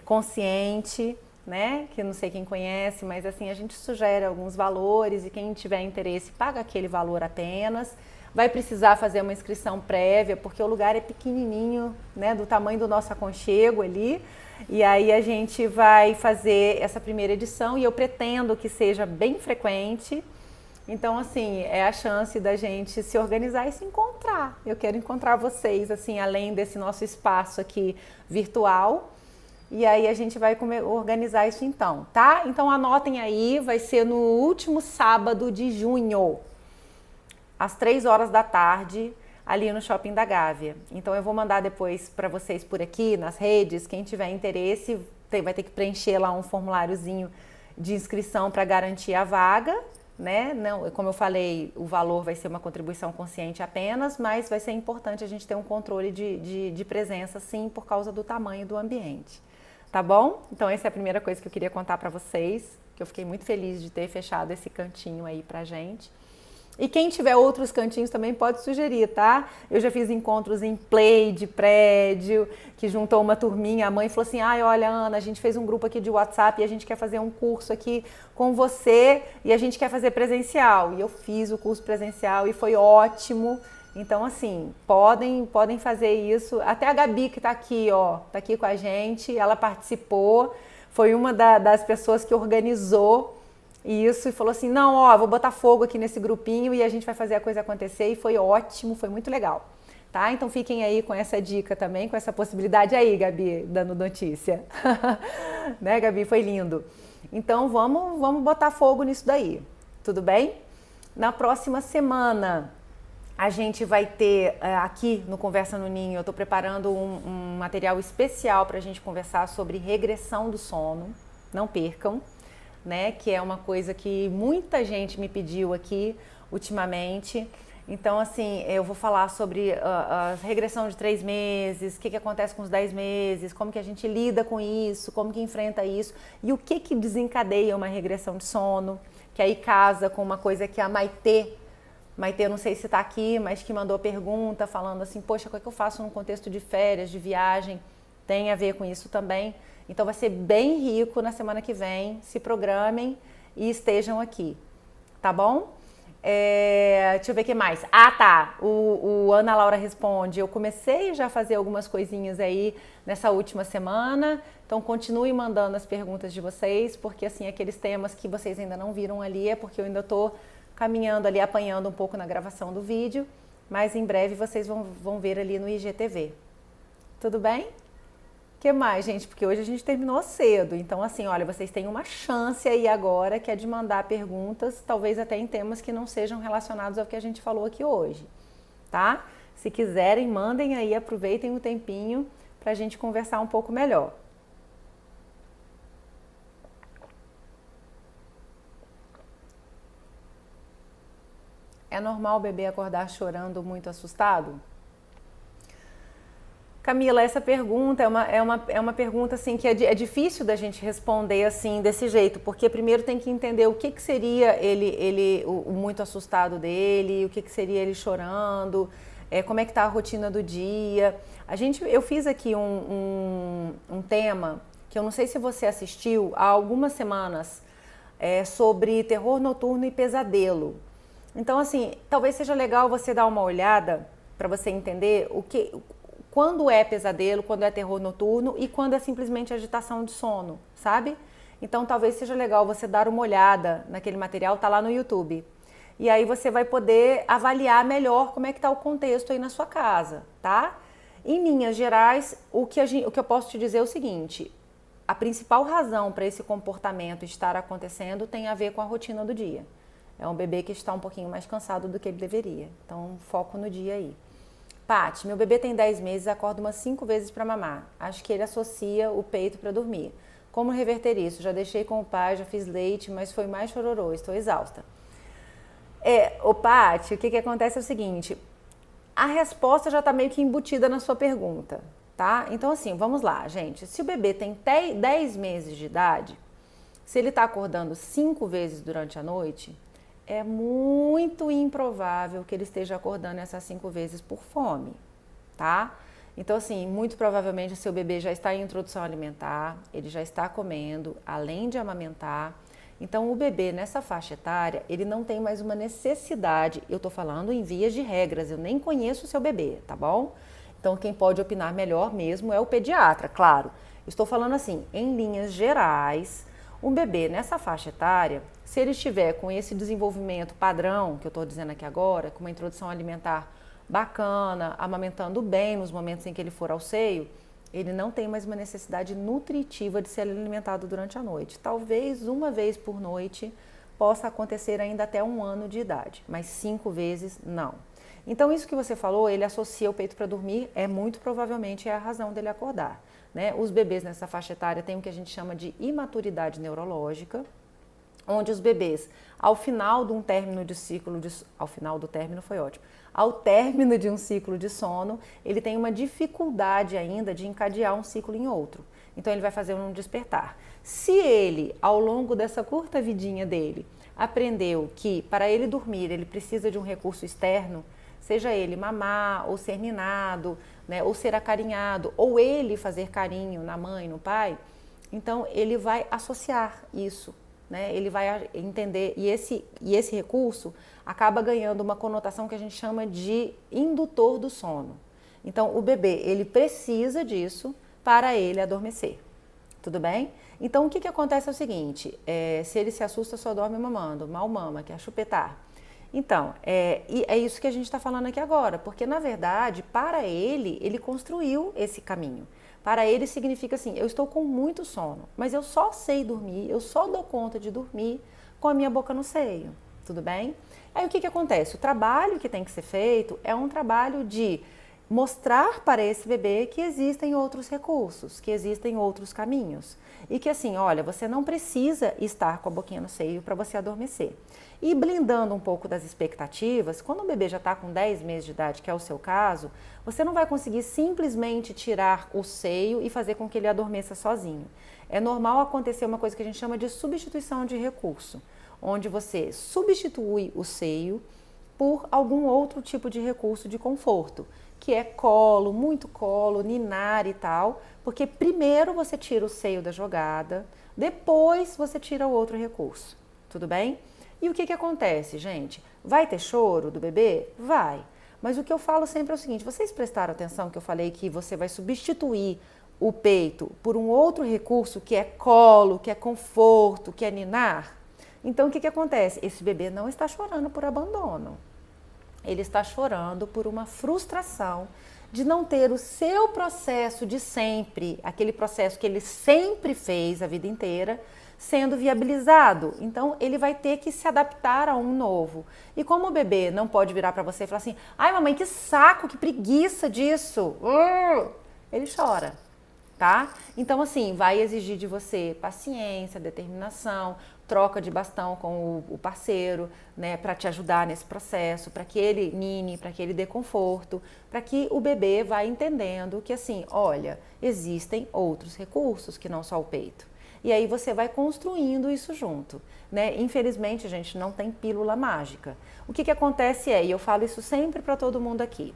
consciente, né? Que eu não sei quem conhece, mas assim, a gente sugere alguns valores e quem tiver interesse paga aquele valor apenas. Vai precisar fazer uma inscrição prévia, porque o lugar é pequenininho, né? Do tamanho do nosso aconchego ali. E aí a gente vai fazer essa primeira edição e eu pretendo que seja bem frequente. Então, assim, é a chance da gente se organizar e se encontrar. Eu quero encontrar vocês, assim, além desse nosso espaço aqui virtual. E aí a gente vai organizar isso então, tá? Então anotem aí, vai ser no último sábado de junho, às 3 horas da tarde, ali no Shopping da Gávea. Então eu vou mandar depois para vocês por aqui, nas redes, quem tiver interesse vai ter que preencher lá um formuláriozinho de inscrição para garantir a vaga, né? Não, como eu falei, o valor vai ser uma contribuição consciente apenas, mas vai ser importante a gente ter um controle de presença, sim, por causa do tamanho do ambiente. Tá bom? Então essa é a primeira coisa que eu queria contar para vocês, que eu fiquei muito feliz de ter fechado esse cantinho aí pra gente. E quem tiver outros cantinhos também pode sugerir, tá? Eu já fiz encontros em play de prédio, que juntou uma turminha, a mãe falou assim, olha Ana, a gente fez um grupo aqui de WhatsApp e a gente quer fazer um curso aqui com você e a gente quer fazer presencial. E eu fiz o curso presencial e foi ótimo. Então, assim, podem fazer isso. Até a Gabi, que tá aqui, ó, tá aqui com a gente, ela participou, foi uma das pessoas que organizou isso e falou assim, não, vou botar fogo aqui nesse grupinho e a gente vai fazer a coisa acontecer e foi ótimo, foi muito legal, tá? Então fiquem aí com essa dica também, com essa possibilidade aí, Gabi, dando notícia. Né, Gabi? Foi lindo. Então vamos botar fogo nisso daí, tudo bem? Na próxima semana a gente vai ter aqui no Conversa no Ninho, eu estou preparando um material especial para a gente conversar sobre regressão do sono, não percam, né? Que é uma coisa que muita gente me pediu aqui ultimamente. Então, assim, eu vou falar sobre a regressão de 3 meses, o que acontece com os 10 meses, como que a gente lida com isso, como que enfrenta isso e o que desencadeia uma regressão de sono, que aí casa com uma coisa que a Maitê, eu não sei se está aqui, mas que mandou pergunta falando assim, poxa, o que eu faço num contexto de férias, de viagem? Tem a ver com isso também. Então vai ser bem rico na semana que vem. Se programem e estejam aqui, tá bom? Deixa eu ver o que mais. Tá, o Ana Laura responde, eu comecei já a fazer algumas coisinhas aí nessa última semana, então continue mandando as perguntas de vocês, porque assim, aqueles temas que vocês ainda não viram ali é porque eu ainda tô caminhando ali, apanhando um pouco na gravação do vídeo, mas em breve vocês vão ver ali no IGTV. Tudo bem? O que mais, gente? Porque hoje a gente terminou cedo, então assim, olha, vocês têm uma chance aí agora, que é de mandar perguntas, talvez até em temas que não sejam relacionados ao que a gente falou aqui hoje, tá? Se quiserem, mandem aí, aproveitem o tempinho pra gente conversar um pouco melhor. É normal o bebê acordar chorando muito assustado? Camila, essa pergunta é uma pergunta assim, que é difícil da gente responder assim, desse jeito, porque primeiro tem que entender o que seria o muito assustado dele, o que seria ele chorando, como é que está a rotina do dia. Eu fiz aqui um tema, que eu não sei se você assistiu, há algumas semanas, sobre terror noturno e pesadelo. Então, assim, talvez seja legal você dar uma olhada para você entender quando é pesadelo, quando é terror noturno e quando é simplesmente agitação de sono, sabe? Então, talvez seja legal você dar uma olhada naquele material, tá lá no YouTube. E aí você vai poder avaliar melhor como é que tá o contexto aí na sua casa, tá? Em linhas gerais, o que eu posso te dizer é o seguinte: a principal razão para esse comportamento estar acontecendo tem a ver com a rotina do dia. É um bebê que está um pouquinho mais cansado do que ele deveria. Então, foco no dia aí. Paty, meu bebê tem 10 meses e acorda umas 5 vezes para mamar. Acho que ele associa o peito para dormir. Como reverter isso? Já deixei com o pai, já fiz leite, mas foi mais chororô, estou exausta. Paty, o que acontece é o seguinte, a resposta já está meio que embutida na sua pergunta, tá? Então assim, vamos lá, gente. Se o bebê tem 10 meses de idade, se ele está acordando 5 vezes durante a noite, é muito improvável que ele esteja acordando essas 5 vezes por fome, tá? Então assim, muito provavelmente o seu bebê já está em introdução alimentar, ele já está comendo, além de amamentar. Então o bebê nessa faixa etária, ele não tem mais uma necessidade, eu tô falando em vias de regras, eu nem conheço o seu bebê, tá bom? Então quem pode opinar melhor mesmo é o pediatra, claro. Estou falando assim, em linhas gerais, um bebê nessa faixa etária, se ele estiver com esse desenvolvimento padrão, que eu estou dizendo aqui agora, com uma introdução alimentar bacana, amamentando bem nos momentos em que ele for ao seio, ele não tem mais uma necessidade nutritiva de ser alimentado durante a noite. Talvez uma vez por noite possa acontecer ainda até 1 ano de idade, mas 5 vezes não. Então isso que você falou, ele associa o peito para dormir, muito provavelmente é a razão dele acordar. Né? Os bebês nessa faixa etária têm o que a gente chama de imaturidade neurológica, onde os bebês, ao final de um término de ciclo de... Ao final do término foi ótimo. Ao término de um ciclo de sono, ele tem uma dificuldade ainda de encadear um ciclo em outro. Então ele vai fazer um despertar. Se ele, ao longo dessa curta vidinha dele, aprendeu que para ele dormir ele precisa de um recurso externo, seja ele mamar, ou ser ninado, né, ou ser acarinhado, ou ele fazer carinho na mãe, no pai, então ele vai associar isso. Né? Ele vai entender, e esse recurso acaba ganhando uma conotação que a gente chama de indutor do sono. Então, o bebê, ele precisa disso para ele adormecer, tudo bem? Então, o que acontece é o seguinte, se ele se assusta, só dorme mamando, mal mama, que é chupetar. Então, é isso que a gente está falando aqui agora, porque, na verdade, para ele construiu esse caminho. Para ele significa assim, eu estou com muito sono, mas eu só sei dormir, eu só dou conta de dormir com a minha boca no seio, tudo bem? Aí o que acontece? O trabalho que tem que ser feito é um trabalho de mostrar para esse bebê que existem outros recursos, que existem outros caminhos. E que assim, olha, você não precisa estar com a boquinha no seio para você adormecer. E blindando um pouco das expectativas, quando o bebê já está com 10 meses de idade, que é o seu caso, você não vai conseguir simplesmente tirar o seio e fazer com que ele adormeça sozinho. É normal acontecer uma coisa que a gente chama de substituição de recurso, onde você substitui o seio por algum outro tipo de recurso de conforto, que é colo, muito colo, ninar e tal, porque primeiro você tira o seio da jogada, depois você tira o outro recurso, tudo bem? E o que acontece, gente? Vai ter choro do bebê? Vai. Mas o que eu falo sempre é o seguinte, vocês prestaram atenção que eu falei que você vai substituir o peito por um outro recurso que é colo, que é conforto, que é ninar? Então o que acontece? Esse bebê não está chorando por abandono. Ele está chorando por uma frustração de não ter o seu processo de sempre, aquele processo que ele sempre fez a vida inteira, sendo viabilizado. Então, ele vai ter que se adaptar a um novo. E como o bebê não pode virar para você e falar assim, ai mamãe, que saco, que preguiça disso, ele chora. Tá? Então, assim, vai exigir de você paciência, determinação, troca de bastão com o parceiro, né, para te ajudar nesse processo, para que ele nine, para que ele dê conforto, para que o bebê vá entendendo que, assim, olha, existem outros recursos que não só o peito. E aí você vai construindo isso junto, né? Infelizmente, gente, não tem pílula mágica. O que acontece e eu falo isso sempre para todo mundo aqui,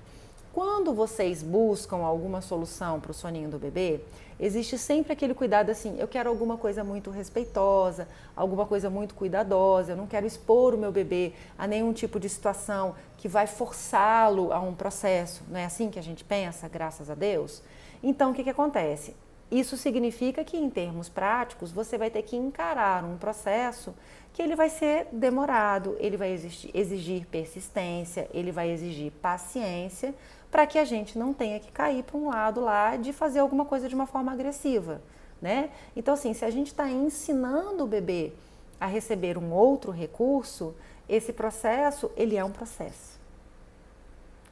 quando vocês buscam alguma solução para o soninho do bebê, existe sempre aquele cuidado assim, eu quero alguma coisa muito respeitosa, alguma coisa muito cuidadosa, eu não quero expor o meu bebê a nenhum tipo de situação que vai forçá-lo a um processo, não é assim que a gente pensa, graças a Deus? Então, o que acontece? Isso significa que, em termos práticos, você vai ter que encarar um processo que ele vai ser demorado, ele vai exigir persistência, ele vai exigir paciência, para que a gente não tenha que cair para um lado lá de fazer alguma coisa de uma forma agressiva, né? Então, assim, se a gente está ensinando o bebê a receber um outro recurso, esse processo, ele é um processo.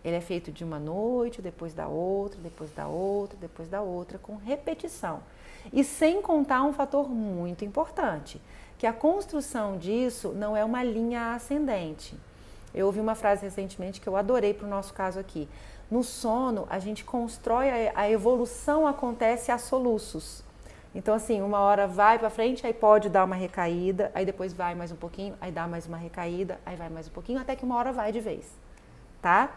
Ele é feito de uma noite, depois da outra, depois da outra, depois da outra, com repetição. E sem contar um fator muito importante, que a construção disso não é uma linha ascendente. Eu ouvi uma frase recentemente que eu adorei para o nosso caso aqui. No sono, a gente constrói, a evolução acontece a soluços. Então, assim, uma hora vai para frente, aí pode dar uma recaída, aí depois vai mais um pouquinho, aí dá mais uma recaída, aí vai mais um pouquinho, até que uma hora vai de vez, tá?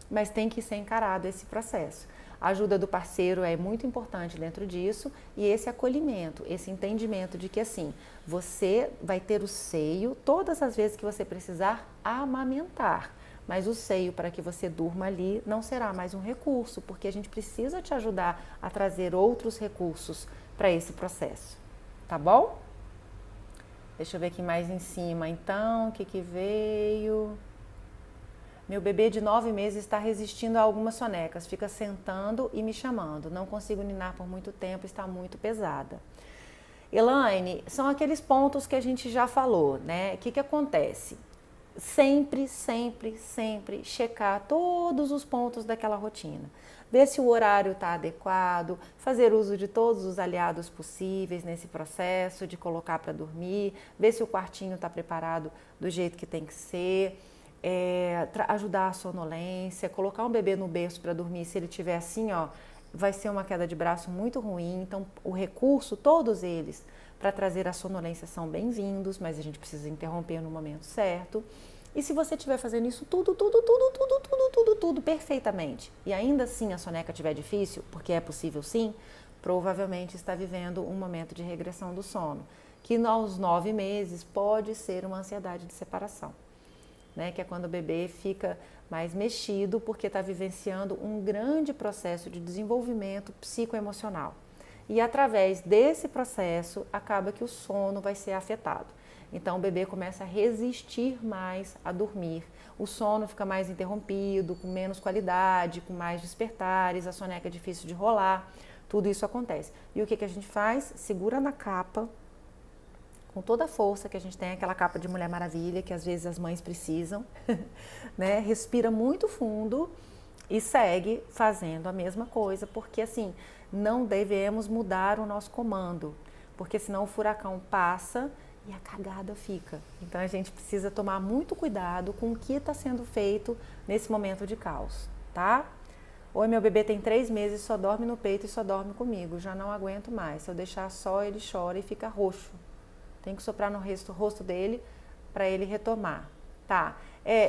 Mas tem que ser encarado esse processo. A ajuda do parceiro é muito importante dentro disso e esse acolhimento, esse entendimento de que assim, você vai ter o seio todas as vezes que você precisar amamentar, mas o seio para que você durma ali não será mais um recurso, porque a gente precisa te ajudar a trazer outros recursos para esse processo, tá bom? Deixa eu ver aqui mais em cima, então, o que veio? Meu bebê de 9 meses está resistindo a algumas sonecas, fica sentando e me chamando. Não consigo ninar por muito tempo, está muito pesada. Elaine, são aqueles pontos que a gente já falou, né? O que acontece? Sempre checar todos os pontos daquela rotina. Ver se o horário está adequado, fazer uso de todos os aliados possíveis nesse processo de colocar para dormir, ver se o quartinho está preparado do jeito que tem que ser. Ajudar a sonolência, colocar um bebê no berço para dormir, se ele tiver assim, ó, vai ser uma queda de braço muito ruim. Então, o recurso, todos eles, para trazer a sonolência são bem-vindos, mas a gente precisa interromper no momento certo. E se você estiver fazendo isso tudo perfeitamente, e ainda assim a soneca estiver difícil, porque é possível sim, provavelmente está vivendo um momento de regressão do sono, que aos 9 meses pode ser uma ansiedade de separação. Né, que é quando o bebê fica mais mexido porque está vivenciando um grande processo de desenvolvimento psicoemocional. E através desse processo acaba que o sono vai ser afetado. Então o bebê começa a resistir mais a dormir, o sono fica mais interrompido, com menos qualidade, com mais despertares, a soneca é difícil de rolar, tudo isso acontece. E o que a gente faz? Segura na capa, com toda a força que a gente tem, aquela capa de Mulher Maravilha, que às vezes as mães precisam, né? Respira muito fundo e segue fazendo a mesma coisa, porque assim, não devemos mudar o nosso comando, porque senão o furacão passa e a cagada fica. Então a gente precisa tomar muito cuidado com o que está sendo feito nesse momento de caos, tá? Oi, meu bebê tem 3 meses, só dorme no peito e só dorme comigo, já não aguento mais, se eu deixar só ele chora e fica roxo. Tem que soprar no rosto dele para ele retomar, tá?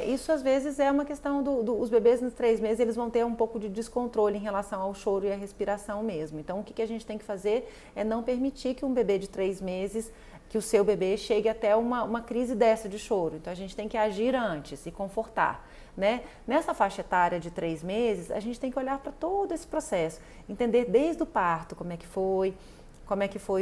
Isso às vezes é uma questão os bebês nos 3 meses, eles vão ter um pouco de descontrole em relação ao choro e à respiração mesmo. Então, o que a gente tem que fazer é não permitir que um bebê de 3 meses, que o seu bebê chegue até uma crise dessa de choro. Então, a gente tem que agir antes e confortar, né? Nessa faixa etária de 3 meses, a gente tem que olhar para todo esse processo, entender desde o parto como é que foi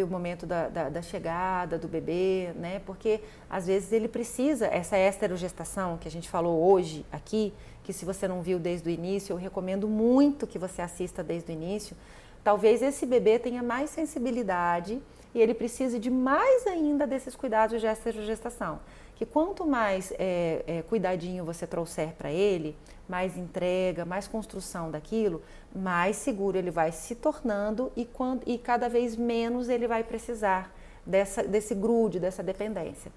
o momento da chegada do bebê, né? Porque às vezes ele precisa, essa esterogestação que a gente falou hoje aqui, que se você não viu desde o início, eu recomendo muito que você assista desde o início. Talvez esse bebê tenha mais sensibilidade e ele precise de mais ainda desses cuidados de esterogestação. Que quanto mais cuidadinho você trouxer para ele, mais entrega, mais construção daquilo, mais seguro ele vai se tornando e cada vez menos ele vai precisar desse grude, dessa dependência.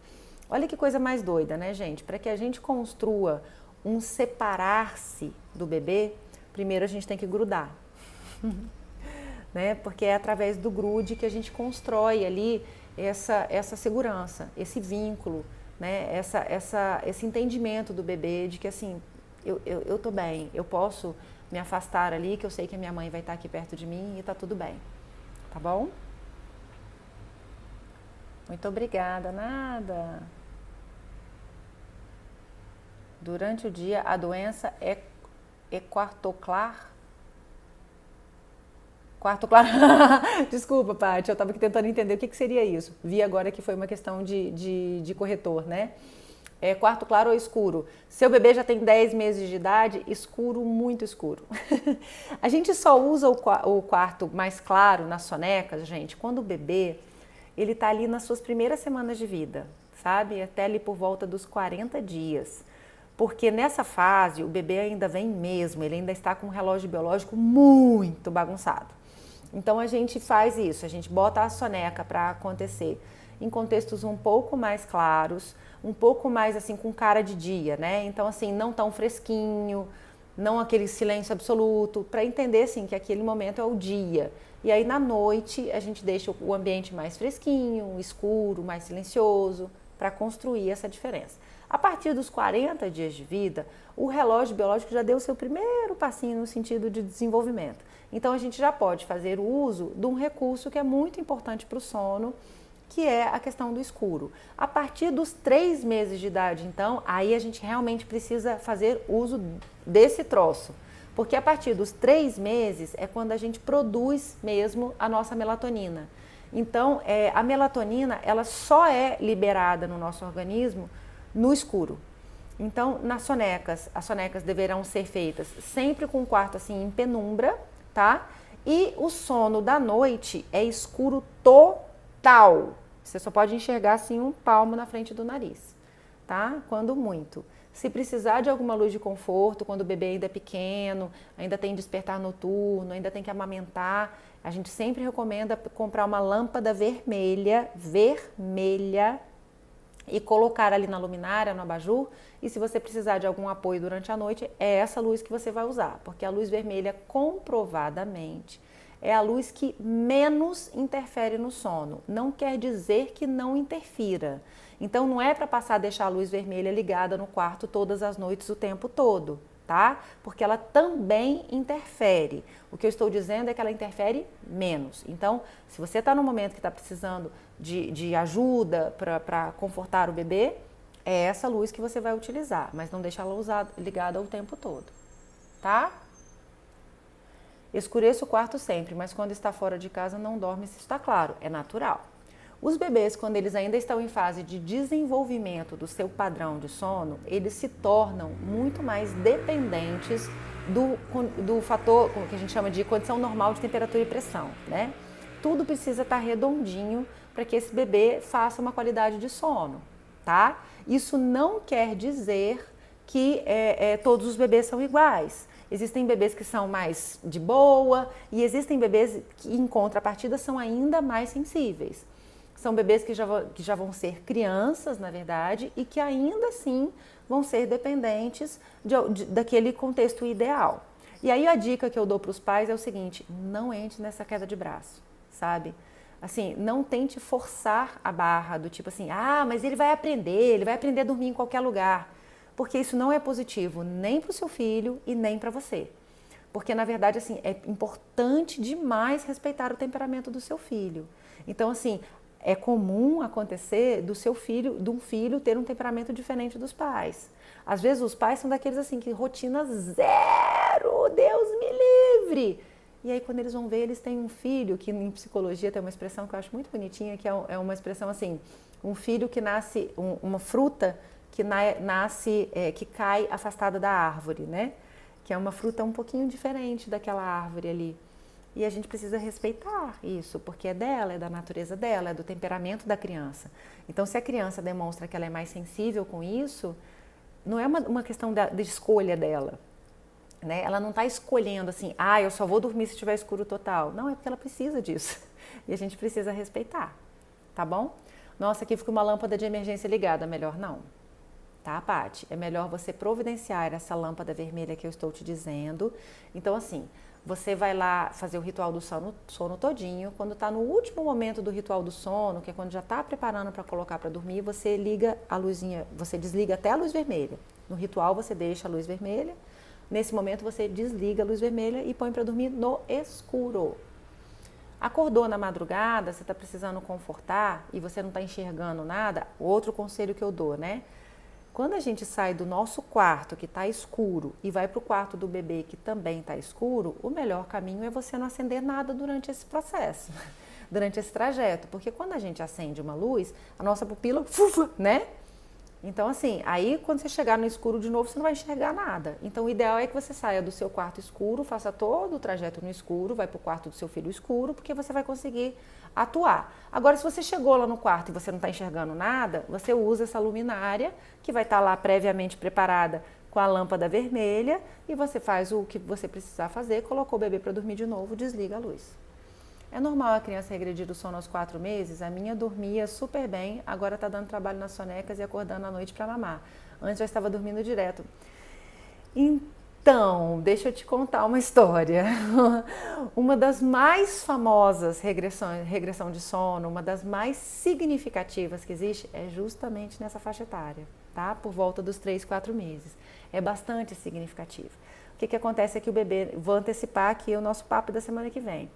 Olha que coisa mais doida, né, gente? Para que a gente construa um separar-se do bebê, primeiro a gente tem que grudar. Né? Porque é através do grude que a gente constrói ali essa segurança, esse vínculo, né? Esse entendimento do bebê de que assim, eu tô bem, eu posso me afastar ali, que eu sei que a minha mãe vai estar aqui perto de mim e tá tudo bem, tá bom? Muito obrigada, nada. Durante o dia, a doença é quartoclar? Quarto claro. Desculpa, Paty, eu estava aqui tentando entender o que seria isso. Vi agora que foi uma questão de corretor, né? Quarto claro ou escuro? Seu bebê já tem 10 meses de idade, escuro, muito escuro. A gente só usa o quarto mais claro nas sonecas, gente, quando o bebê ele tá ali nas suas primeiras semanas de vida, sabe? Até ali por volta dos 40 dias. Porque nessa fase o bebê ainda vem mesmo, ele ainda está com um relógio biológico muito bagunçado. Então a gente faz isso, a gente bota a soneca para acontecer em contextos um pouco mais claros, um pouco mais assim com cara de dia, né? Então assim, não tão fresquinho, não aquele silêncio absoluto, para entender assim que aquele momento é o dia. E aí na noite a gente deixa o ambiente mais fresquinho, escuro, mais silencioso, para construir essa diferença. A partir dos 40 dias de vida, o relógio biológico já deu o seu primeiro passinho no sentido de desenvolvimento. Então a gente já pode fazer o uso de um recurso que é muito importante para o sono, que é a questão do escuro. A partir dos 3 meses de idade, então, aí a gente realmente precisa fazer uso desse troço. Porque a partir dos 3 meses é quando a gente produz mesmo a nossa melatonina. Então, a melatonina, ela só é liberada no nosso organismo no escuro. Então, nas sonecas, as sonecas deverão ser feitas sempre com o quarto assim em penumbra, tá? E o sono da noite é escuro total. Você só pode enxergar assim um palmo na frente do nariz, tá? Quando muito. Se precisar de alguma luz de conforto, quando o bebê ainda é pequeno, ainda tem despertar noturno, ainda tem que amamentar, a gente sempre recomenda comprar uma lâmpada vermelha, e colocar ali na luminária, no abajur, e se você precisar de algum apoio durante a noite, é essa luz que você vai usar, porque a luz vermelha, comprovadamente, é a luz que menos interfere no sono. Não quer dizer que não interfira. Então não é para passar a deixar a luz vermelha ligada no quarto todas as noites o tempo todo, tá? Porque ela também interfere. O que eu estou dizendo é que ela interfere menos. Então, se você está no momento que está precisando de ajuda para confortar o bebê, é essa luz que você vai utilizar, mas não deixa ela ligada o tempo todo, tá? Escureça o quarto sempre, mas quando está fora de casa não dorme se está claro, é natural. Os bebês, quando eles ainda estão em fase de desenvolvimento do seu padrão de sono, eles se tornam muito mais dependentes do fator, que a gente chama de condição normal de temperatura e pressão, né? Tudo precisa estar redondinho para que esse bebê faça uma qualidade de sono, tá? Isso não quer dizer que todos os bebês são iguais. Existem bebês que são mais de boa e existem bebês que, em contrapartida, são ainda mais sensíveis. São bebês que já vão ser crianças, na verdade, e que ainda assim vão ser dependentes daquele contexto ideal. E aí a dica que eu dou para os pais é o seguinte: não entre nessa queda de braço, sabe? Assim, não tente forçar a barra do tipo assim, mas ele vai aprender a dormir em qualquer lugar. Porque isso não é positivo nem para o seu filho e nem para você. Porque, na verdade, assim, é importante demais respeitar o temperamento do seu filho. Então, assim, é comum acontecer de um filho ter um temperamento diferente dos pais. Às vezes os pais são daqueles assim, que rotina zero, Deus me livre. E aí quando eles vão ver, eles têm um filho, que em psicologia tem uma expressão que eu acho muito bonitinha, que é uma expressão assim, um filho que nasce, uma fruta que nasce, que cai afastada da árvore, né? Que é uma fruta um pouquinho diferente daquela árvore ali. E a gente precisa respeitar isso, porque é dela, é da natureza dela, é do temperamento da criança. Então, se a criança demonstra que ela é mais sensível com isso, não é uma questão de escolha dela, né? Ela não está escolhendo assim, eu só vou dormir se estiver escuro total. Não, é porque ela precisa disso. E a gente precisa respeitar, tá bom? Nossa, aqui fica uma lâmpada de emergência ligada, melhor não. Tá, Paty? É melhor você providenciar essa lâmpada vermelha que eu estou te dizendo. Então, assim, você vai lá fazer o ritual do sono todinho. Quando está no último momento do ritual do sono, que é quando já está preparando para colocar para dormir, você liga a luzinha, você desliga até a luz vermelha. No ritual você deixa a luz vermelha. Nesse momento você desliga a luz vermelha e põe para dormir no escuro. Acordou na madrugada, você está precisando confortar e você não está enxergando nada, outro conselho que eu dou, né? Quando a gente sai do nosso quarto, que está escuro, e vai para o quarto do bebê, que também está escuro, o melhor caminho é você não acender nada durante esse processo, durante esse trajeto. Porque quando a gente acende uma luz, a nossa pupila, né? Então, assim, aí quando você chegar no escuro de novo, você não vai enxergar nada. Então, o ideal é que você saia do seu quarto escuro, faça todo o trajeto no escuro, vai para o quarto do seu filho escuro, porque você vai conseguir atuar. Agora, se você chegou lá no quarto e você não está enxergando nada, você usa essa luminária, que vai estar lá previamente preparada com a lâmpada vermelha, e você faz o que você precisar fazer, colocou o bebê para dormir de novo, desliga a luz. É normal a criança regredir o sono aos 4 meses? A minha dormia super bem, agora está dando trabalho nas sonecas e acordando à noite para mamar. Antes já estava dormindo direto. Então, deixa eu te contar uma história. Uma das mais famosas regressão de sono, uma das mais significativas que existe, é justamente nessa faixa etária, tá? Por volta dos 3, 4 meses. É bastante significativo. O que acontece é que o bebê, vou antecipar aqui o nosso papo da semana que vem.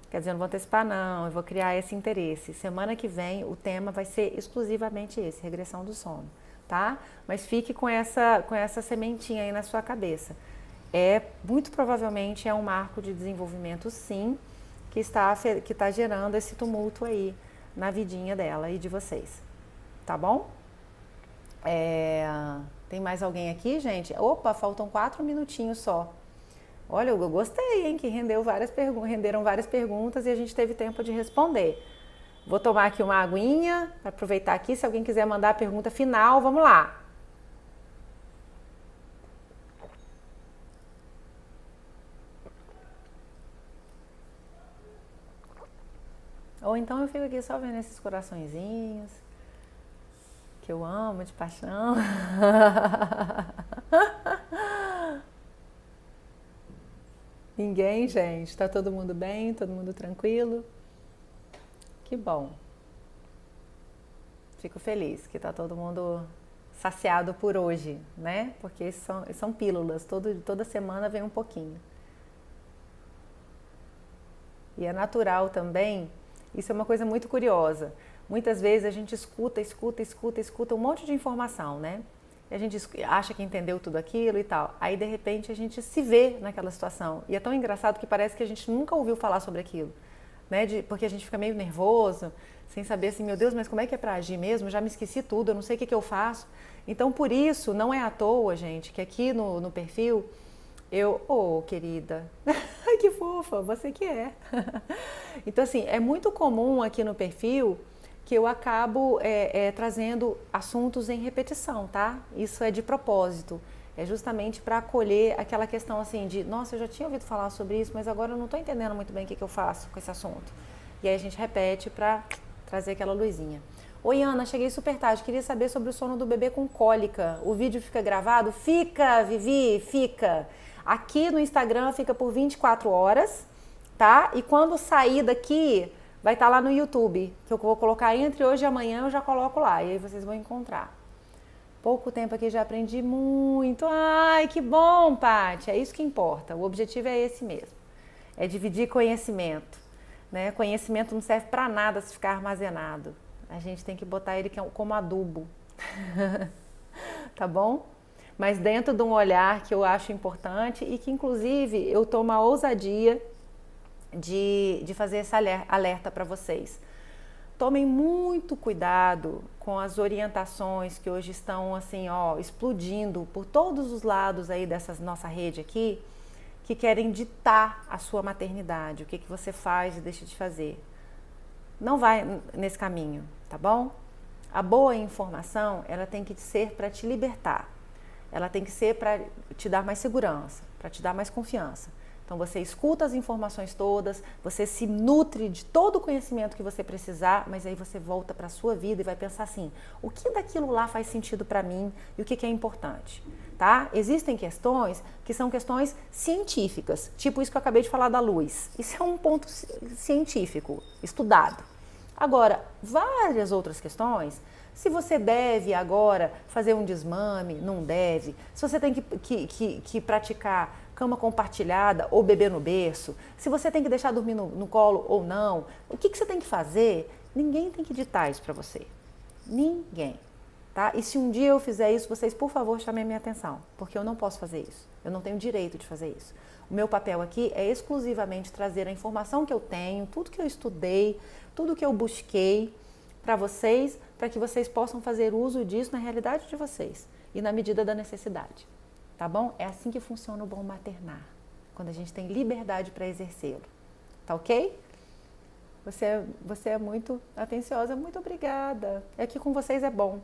Quer dizer, eu não vou antecipar não, eu vou criar esse interesse. Semana que vem o tema vai ser exclusivamente esse, regressão do sono, tá? Mas fique com essa sementinha aí na sua cabeça. Muito provavelmente é um marco de desenvolvimento, sim, que está gerando esse tumulto aí na vidinha dela e de vocês, tá bom? Tem mais alguém aqui, gente? Opa, faltam 4 minutinhos só. Olha, eu gostei, hein, que renderam várias perguntas e a gente teve tempo de responder. Vou tomar aqui uma aguinha para aproveitar aqui. Se alguém quiser mandar a pergunta final, vamos lá. Ou então eu fico aqui só vendo esses coraçõezinhos, que eu amo de paixão. Ninguém, gente? Tá todo mundo bem? Todo mundo tranquilo? Que bom. Fico feliz que tá todo mundo saciado por hoje, né? Porque são pílulas, toda semana vem um pouquinho. E é natural também, isso é uma coisa muito curiosa. Muitas vezes a gente escuta um monte de informação, né? E a gente acha que entendeu tudo aquilo e tal. Aí, de repente, a gente se vê naquela situação. E é tão engraçado que parece que a gente nunca ouviu falar sobre aquilo, né? Porque a gente fica meio nervoso, sem saber assim, meu Deus, mas como é que é para agir mesmo? Já me esqueci tudo, eu não sei o que eu faço. Então, por isso, não é à toa, gente, que aqui no perfil, querida, ai que fofa, você que é. Então, assim, é muito comum aqui no perfil que eu acabo trazendo assuntos em repetição, tá? Isso é de propósito, é justamente para acolher aquela questão assim de, nossa, eu já tinha ouvido falar sobre isso, mas agora eu não estou entendendo muito bem o que eu faço com esse assunto. E aí a gente repete para trazer aquela luzinha. Oi, Ana, cheguei super tarde, queria saber sobre o sono do bebê com cólica. O vídeo fica gravado? Fica, Vivi, fica. Aqui no Instagram fica por 24 horas, tá? E quando sair daqui, vai estar lá no YouTube, que eu vou colocar entre hoje e amanhã, eu já coloco lá, e aí vocês vão encontrar. Pouco tempo aqui, já aprendi muito. Ai, que bom, Paty, é isso que importa. O objetivo é esse mesmo, é dividir conhecimento, né? Conhecimento não serve para nada se ficar armazenado. A gente tem que botar ele como adubo, tá bom? Mas dentro de um olhar que eu acho importante e que, inclusive, eu tomo a ousadia de fazer esse alerta para vocês. Tomem muito cuidado com as orientações que hoje estão assim, explodindo por todos os lados aí dessa nossa rede aqui, que querem ditar a sua maternidade, o que você faz e deixa de fazer. Não vai nesse caminho, tá bom? A boa informação, ela tem que ser para te libertar. Ela tem que ser para te dar mais segurança, para te dar mais confiança. Então você escuta as informações todas, você se nutre de todo o conhecimento que você precisar, mas aí você volta para a sua vida e vai pensar assim, o que daquilo lá faz sentido para mim e o que é importante, tá? Existem questões que são questões científicas, tipo isso que eu acabei de falar da luz. Isso é um ponto científico, estudado. Agora, várias outras questões, se você deve agora fazer um desmame, não deve, se você tem que praticar cama compartilhada ou bebê no berço, se você tem que deixar dormir no colo ou não, o que você tem que fazer, ninguém tem que ditar isso para você. Ninguém. tá? E se um dia eu fizer isso, vocês, por favor, chamem a minha atenção, porque eu não posso fazer isso. Eu não tenho direito de fazer isso. O meu papel aqui é exclusivamente trazer a informação que eu tenho, tudo que eu estudei, tudo que eu busquei para vocês, para que vocês possam fazer uso disso na realidade de vocês e na medida da necessidade, tá bom? É assim que funciona o bom maternar, quando a gente tem liberdade para exercê-lo, tá ok? Você é muito atenciosa, muito obrigada. Aqui com vocês é bom.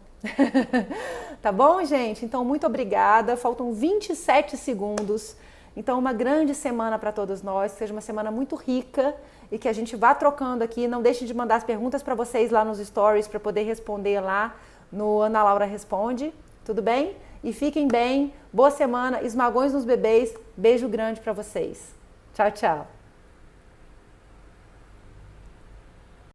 Tá bom, gente? Então, muito obrigada. Faltam 27 segundos. Então, uma grande semana para todos nós. Seja uma semana muito rica e que a gente vá trocando aqui. Não deixem de mandar as perguntas para vocês lá nos stories para poder responder lá no Ana Laura Responde. Tudo bem? E fiquem bem. Boa semana. Esmagões nos bebês. Beijo grande para vocês. Tchau, tchau.